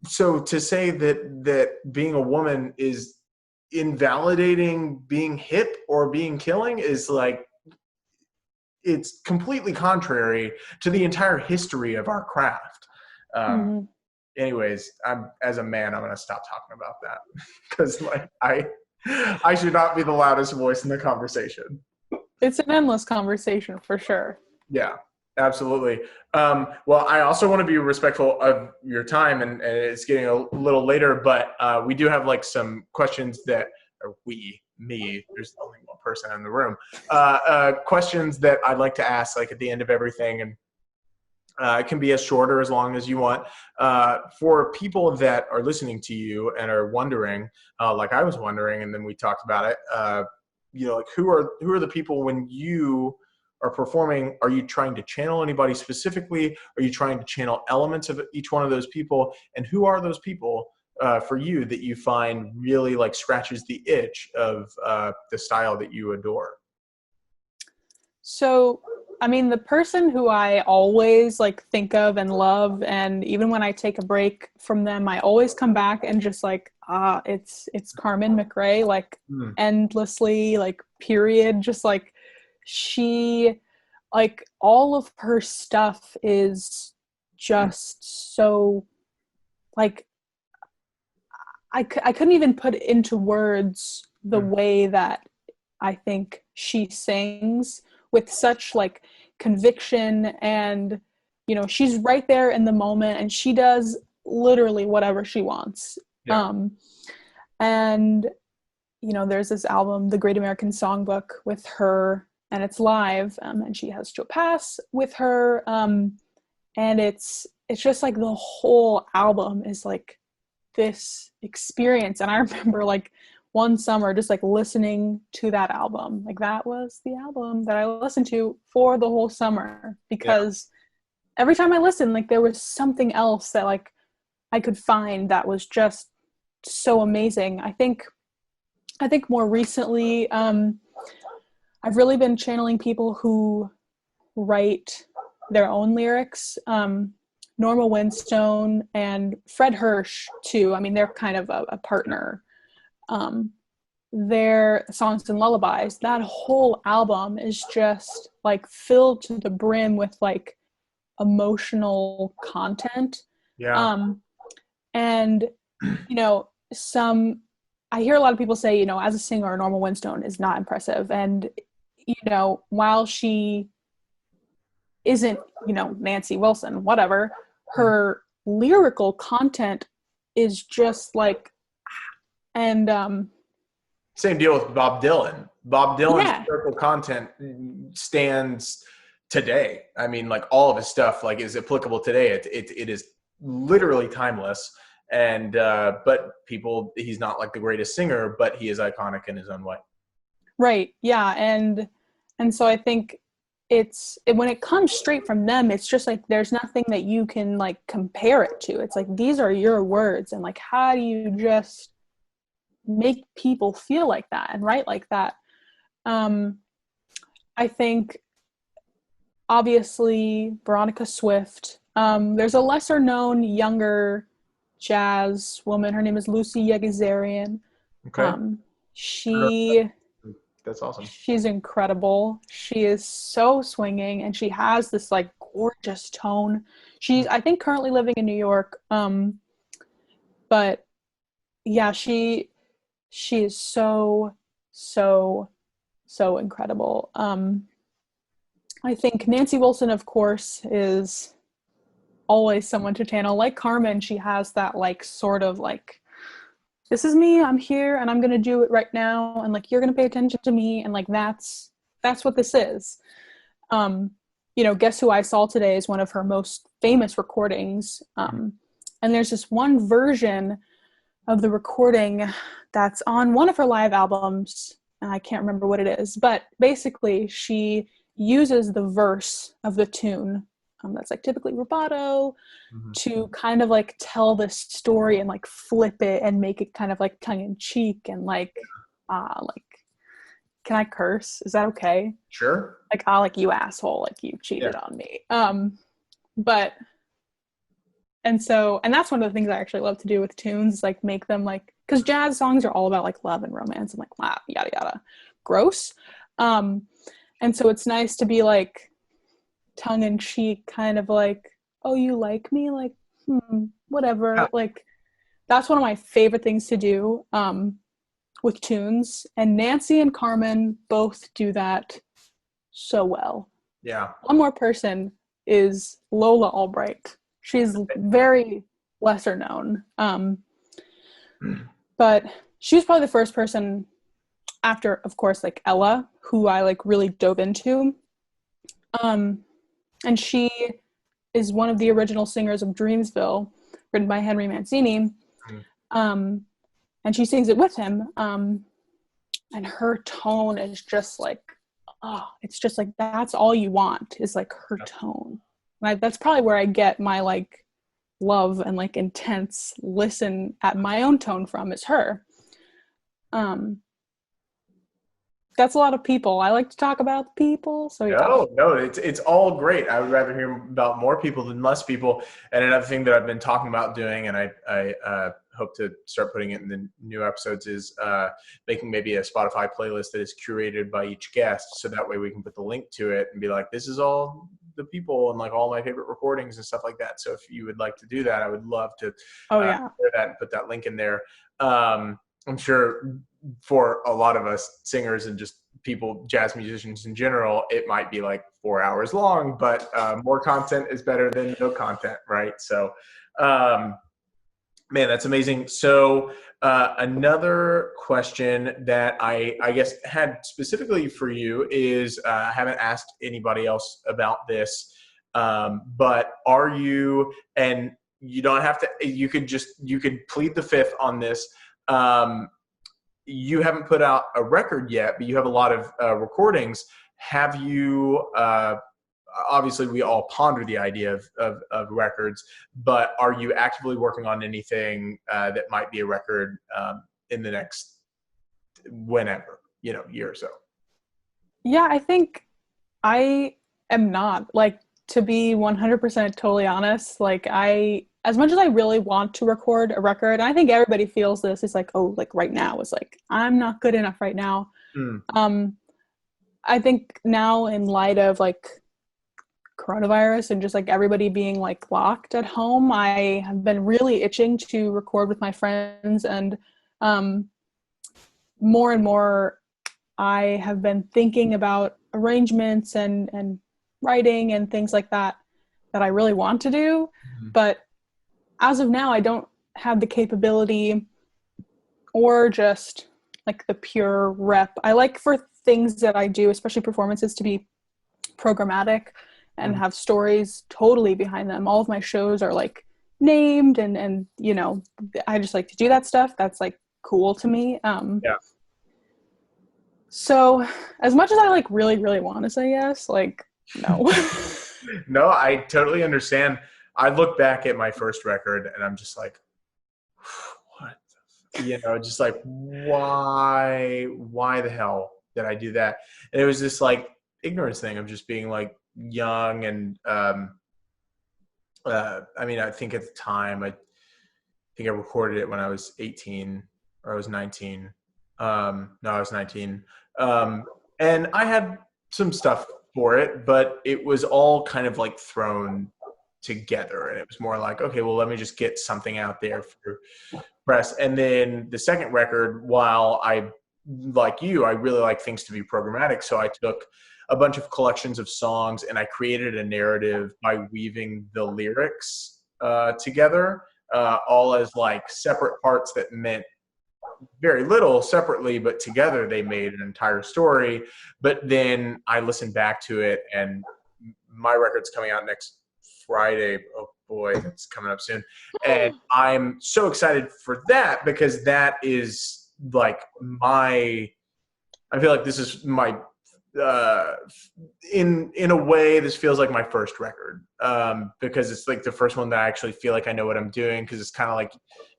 so to say that being a woman is invalidating being hip or being killing is like, it's completely contrary to the entire history of our craft. Anyways, as a man, I'm going to stop talking about that, because like I should not be the loudest voice in the conversation. It's an endless conversation for sure. Yeah, absolutely. Well, I also want to be respectful of your time, and it's getting a little later, but we do have like some questions that, or there's only one person in the room, questions that I'd like to ask like at the end of everything, and it can be as short or as long as you want. For people that are listening to you and are wondering, like I was wondering, and then we talked about it, you know, like who are the people when you are performing? Are you trying to channel anybody specifically? Are you trying to channel elements of each one of those people? And who are those people for you that you find really like scratches the itch of the style that you adore? So, I mean, the person who I always like think of and love, and even when I take a break from them, I always come back and just like, it's Carmen McRae, like endlessly, like period. Just like, she, like, all of her stuff is just so, like, I couldn't even put into words the way that I think she sings with such like conviction, and you know, she's right there in the moment, and she does literally whatever she wants. And you know, there's this album, The Great American Songbook, with her, and it's live, and she has Joe Pass with her, and it's just like the whole album is like this experience. And I remember like one summer just like listening to that album, like that was the album that I listened to for the whole summer, because every time I listened, like there was something else that like I could find that was just so amazing. I think more recently, I've really been channeling people who write their own lyrics. Norma Winstone and Fred Hirsch too. I mean, they're kind of a partner. Their Songs and Lullabies, that whole album is just like filled to the brim with like emotional content. And you know, I hear a lot of people say, you know, as a singer, Norma Winstone is not impressive. And, you know, while she isn't, you know, Nancy Wilson, whatever, her lyrical content is just like, and same deal with Bob Dylan. Bob Dylan's lyrical content stands today. I mean, like all of his stuff like is applicable today. It is literally timeless. And but he's not like the greatest singer, but he is iconic in his own way. Right. Yeah. And so I think when it comes straight from them, it's just like there's nothing that you can like compare it to. It's like these are your words, and like how do you just make people feel like that and write like that? I think obviously Veronica Swift. There's a lesser known younger jazz woman. Her name is Lucy Yegizarian. Okay. That's awesome. She's incredible. She is so swinging, and she has this like gorgeous tone. She's, I think, currently living in New York. But yeah, she is so incredible. I think Nancy Wilson, of course, is always someone to channel. Like Carmen, she has that like sort of like, this is me, I'm here, and I'm going to do it right now, and like you're going to pay attention to me, and like that's what this is. Guess Who I Saw Today is one of her most famous recordings, and there's this one version of the recording that's on one of her live albums, and I can't remember what it is, but basically she uses the verse of the tune that's like typically rubato to kind of like tell this story and like flip it and make it kind of like tongue-in-cheek and like can I curse? Is that okay? Sure. Like, like you asshole, like you cheated on me. And that's one of the things I actually love to do with tunes, like make them like, because jazz songs are all about like love and romance and like wow, yada yada, gross. And so it's nice to be like tongue-in-cheek, kind of like, oh, you like me, like whatever. Yeah. Like that's one of my favorite things to do with tunes, and Nancy and Carmen both do that so well. Yeah. One more person is Lola Albright. She's very lesser known, but she was probably the first person after, of course, like Ella, who I like really dove into. And she is one of the original singers of Dreamsville, written by Henry Mancini. And she sings it with him. And her tone is just like, it's just like, that's all you want is like her tone. Like, that's probably where I get my like love and like intense listen at my own tone from, is her. That's a lot of people. I like to talk about people. So yeah. No, it's all great. I would rather hear about more people than less people. And another thing that I've been talking about doing, and I hope to start putting it in the new episodes, is making maybe a Spotify playlist that is curated by each guest. So that way we can put the link to it and be like, this is all the people and like all my favorite recordings and stuff like that. So if you would like to do that, I would love to share that and put that link in there. I'm sure for a lot of us singers and just people, jazz musicians in general, it might be like 4 hours long, but more content is better than no content, right? So, man, that's amazing. So another question that I guess had specifically for you is, I haven't asked anybody else about this, but are you, and you don't have to, you could plead the fifth on this. You haven't put out a record yet, but you have a lot of recordings. Have you, obviously we all ponder the idea of records, but are you actively working on anything that might be a record in the next whenever, year or so? Yeah, I think I am not, like, to be 100% totally honest, like as much as I really want to record a record, and I think everybody feels this, it's like, oh, like right now, it's like, I'm not good enough right now. I think now in light of like coronavirus and just like everybody being like locked at home, I have been really itching to record with my friends, and more and more I have been thinking about arrangements and writing and things like that I really want to do. But as of now, I don't have the capability or just like the pure rep. I like for things that I do, especially performances, to be programmatic and have stories totally behind them. All of my shows are like named and you know, I just like to do that stuff. That's like cool to me. So as much as I like really, really want to say yes, like no. No, I totally understand. I look back at my first record and I'm just like, what? You know, just like, why the hell did I do that? And it was this like ignorance thing of just being like young. And I mean, I think at the time, I think I recorded it when I was 18 or I was 19. No, I was 19. And I had some stuff for it, but it was all kind of like thrown together. And it was more like, okay, well, let me just get something out there for press. And then the second record, while I, like you, I really like things to be programmatic. So I took a bunch of collections of songs and I created a narrative by weaving the lyrics together, all as like separate parts that meant very little separately, but together they made an entire story. But then I listened back to it, and my record's coming out next Friday. Oh boy, it's coming up soon. And I'm so excited for that because that is like I feel like this is my, in a way, this feels like my first record, because it's like the first one that I actually feel like I know what I'm doing, because it's kind of like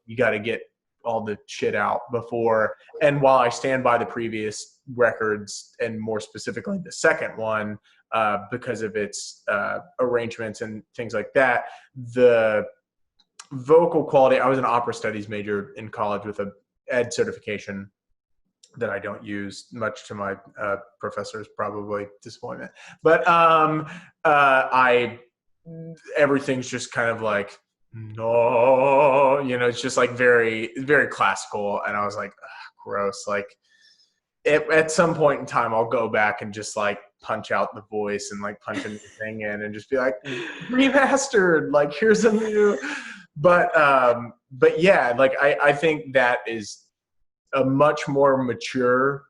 you got to get all the shit out before. And while I stand by the previous records, and more specifically the second one, because of its arrangements and things like that, the vocal quality, I was an opera studies major in college with a ed certification that I don't use, much to my professor's probably disappointment. But everything's just kind of like, no, you know, it's just like very, very classical. And I was like, gross. Like at some point in time, I'll go back and just like punch out the voice and like punch anything in and just be like, remastered, like here's a new, but yeah, like I think that is a much more mature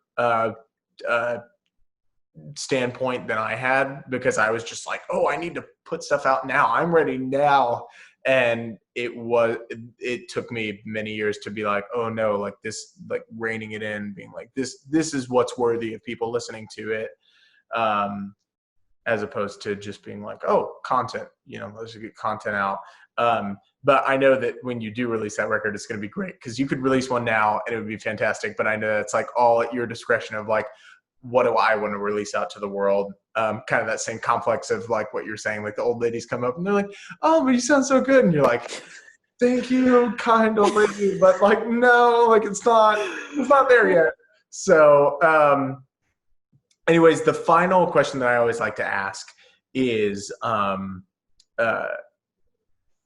standpoint than I had, because I was just like, oh, I need to put stuff out now. I'm ready now. And it took me many years to be like, oh no, like this, like reining it in, being like, this is what's worthy of people listening to it. As opposed to just being like, oh, content, you know, let's get content out. But I know that when you do release that record, it's going to be great, because you could release one now and it would be fantastic. But I know it's like all at your discretion of like, what do I want to release out to the world? Kind of that same complex of like what you're saying, like the old ladies come up and they're like, oh, but you sound so good. And you're like, thank you, kind old lady. But like, no, like it's not there yet. So anyways, the final question that I always like to ask is,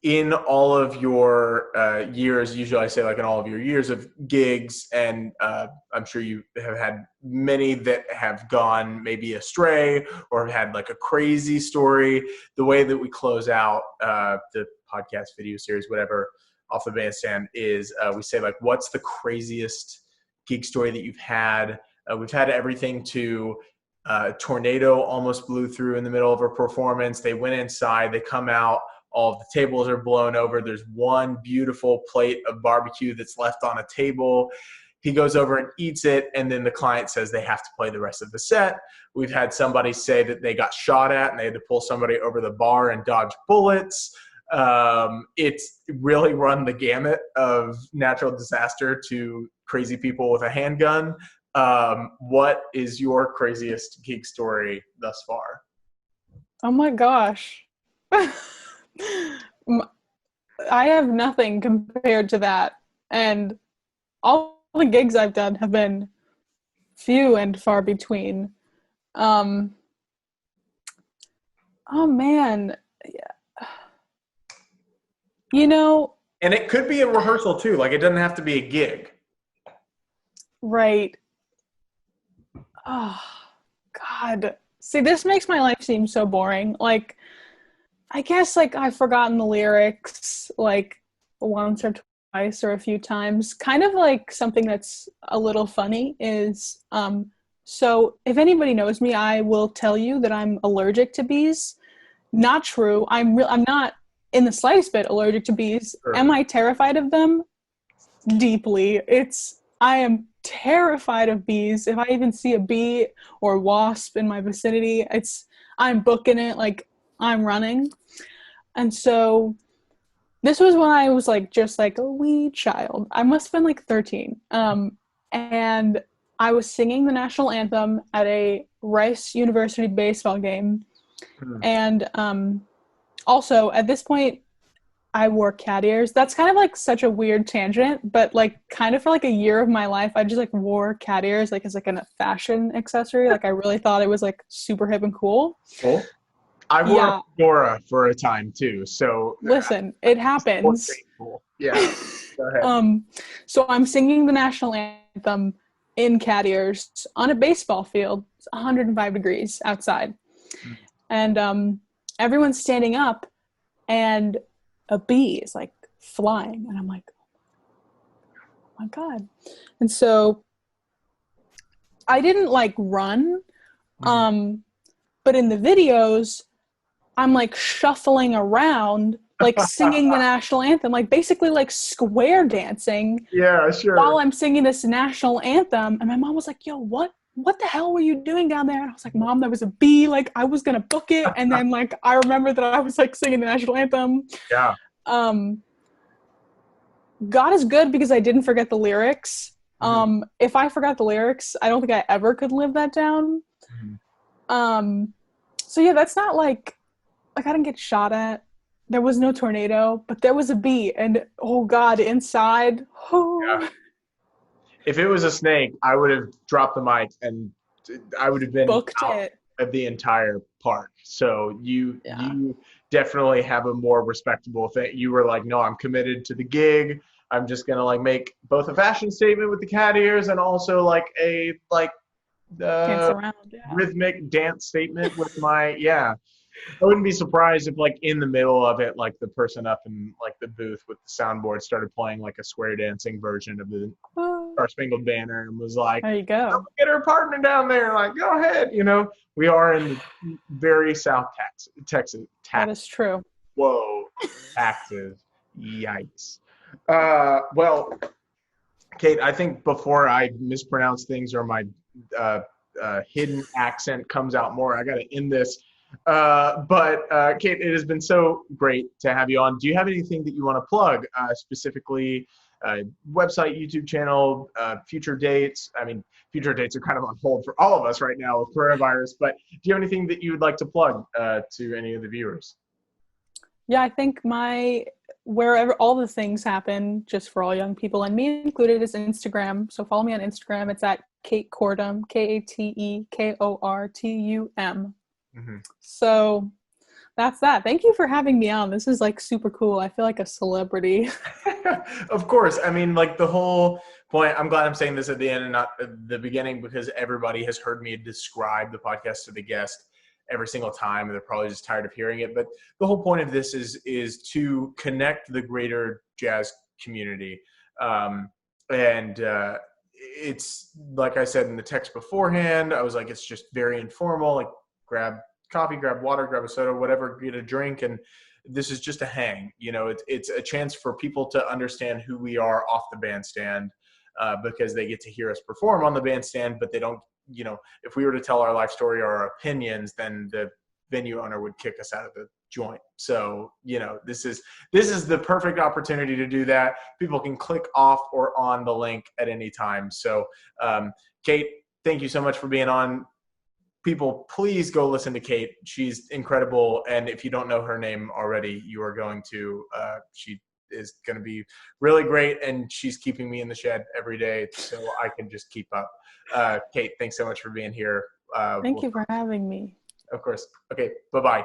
in all of your years, usually I say like in all of your years of gigs, and I'm sure you have had many that have gone maybe astray or have had like a crazy story. The way that we close out the podcast, video series, whatever, off the Bandstand is we say like, what's the craziest gig story that you've had? We've had everything to tornado almost blew through in the middle of a performance. They went inside, they come out, all of the tables are blown over. There's one beautiful plate of barbecue that's left on a table. He goes over and eats it, and then the client says they have to play the rest of the set. We've had somebody say that they got shot at and they had to pull somebody over the bar and dodge bullets. It's really run the gamut of natural disaster to crazy people with a handgun. What is your craziest gig story thus far? Oh my gosh. I have nothing compared to that, and all the gigs I've done have been few and far between. Oh man, you know, and it could be a rehearsal too, like it doesn't have to be a gig, right? Oh God, see, this makes my life seem so boring. Like, I guess like I've forgotten the lyrics like once or twice or a few times. Kind of like something that's a little funny is So if anybody knows me, I will tell you that I'm allergic to bees. Not true. I'm not in the slightest bit allergic to bees. Sure. Am I terrified of them? Deeply. I am terrified of bees. If I even see a bee or wasp in my vicinity, I'm booking it, like I'm running. And so this was when I was like just like a wee child. I must have been like 13. And I was singing the national anthem at a Rice University baseball game. And also at this point I wore cat ears. That's kind of like such a weird tangent, but like kind of for like a year of my life, I just like wore cat ears like as like a fashion accessory. Like I really thought it was like super hip and cool. Cool. I wore a fedora for a time too. So listen, it happens. Yeah. Go ahead. So I'm singing the national anthem in cat ears on a baseball field. It's 105 degrees outside. And everyone's standing up and a bee is like flying, and I'm like, oh my God. And so I didn't like run, but in the videos I'm like shuffling around, like singing the national anthem, like basically like square dancing. Yeah, sure. While I'm singing this national anthem, and my mom was like, yo, what the hell were you doing down there? And I was like, Mom, there was a bee, like I was gonna book it. And then like I remember that I was like singing the national anthem. Yeah. God is good because I didn't forget the lyrics. If I forgot the lyrics, I don't think I ever could live that down. So yeah, that's not like I didn't get shot at. There was no tornado, but there was a bee, and oh God, inside. Oh. Yeah. If it was a snake, I would have dropped the mic and I would have been booked out it of the entire park. So you definitely have a more respectable thing. You were like, no, I'm committed to the gig. I'm just gonna like make both a fashion statement with the cat ears and also like a dance around, rhythmic dance statement with my I wouldn't be surprised if like in the middle of it, like the person up in like the booth with the soundboard started playing like a square dancing version of the Star Spangled Banner and was like, there you go. Get her partner down there. Like, go ahead. You know, we are in very South Texas. That is true. Whoa. Taxes. Yikes. Well, Kate, I think before I mispronounce things or my hidden accent comes out more, I got to end this. But Kate, it has been so great to have you on. Do you have anything that you want to plug, specifically website, YouTube channel, future dates? I mean, future dates are kind of on hold for all of us right now with coronavirus, but do you have anything that you would like to plug to any of the viewers? Yeah, I think wherever all the things happen, just for all young people, and me included, is Instagram. So follow me on Instagram. It's at Kate Kortum, KateKortum. So that's that. Thank you for having me on. This is like super cool. I feel like a celebrity. Of course. I mean, like the whole point, I'm glad I'm saying this at the end and not at the beginning, because everybody has heard me describe the podcast to the guest every single time, and they're probably just tired of hearing it. But the whole point of this is to connect the greater jazz community. It's like I said in the text beforehand, I was like, it's just very informal, like grab coffee, grab water, grab a soda, whatever, get a drink. And this is just a hang, you know, it's a chance for people to understand who we are off the bandstand, because they get to hear us perform on the bandstand, but they don't, you know, if we were to tell our life story or our opinions, then the venue owner would kick us out of the joint. So, you know, this is the perfect opportunity to do that. People can click off or on the link at any time. So, Kate, thank you so much for being on. People, please go listen to Kate. She's incredible. And if you don't know her name already, you are going to. She is going to be really great. And she's keeping me in the shed every day so I can just keep up. Kate, thanks so much for being here. Thank you for having me. Of course. Okay. Bye-bye.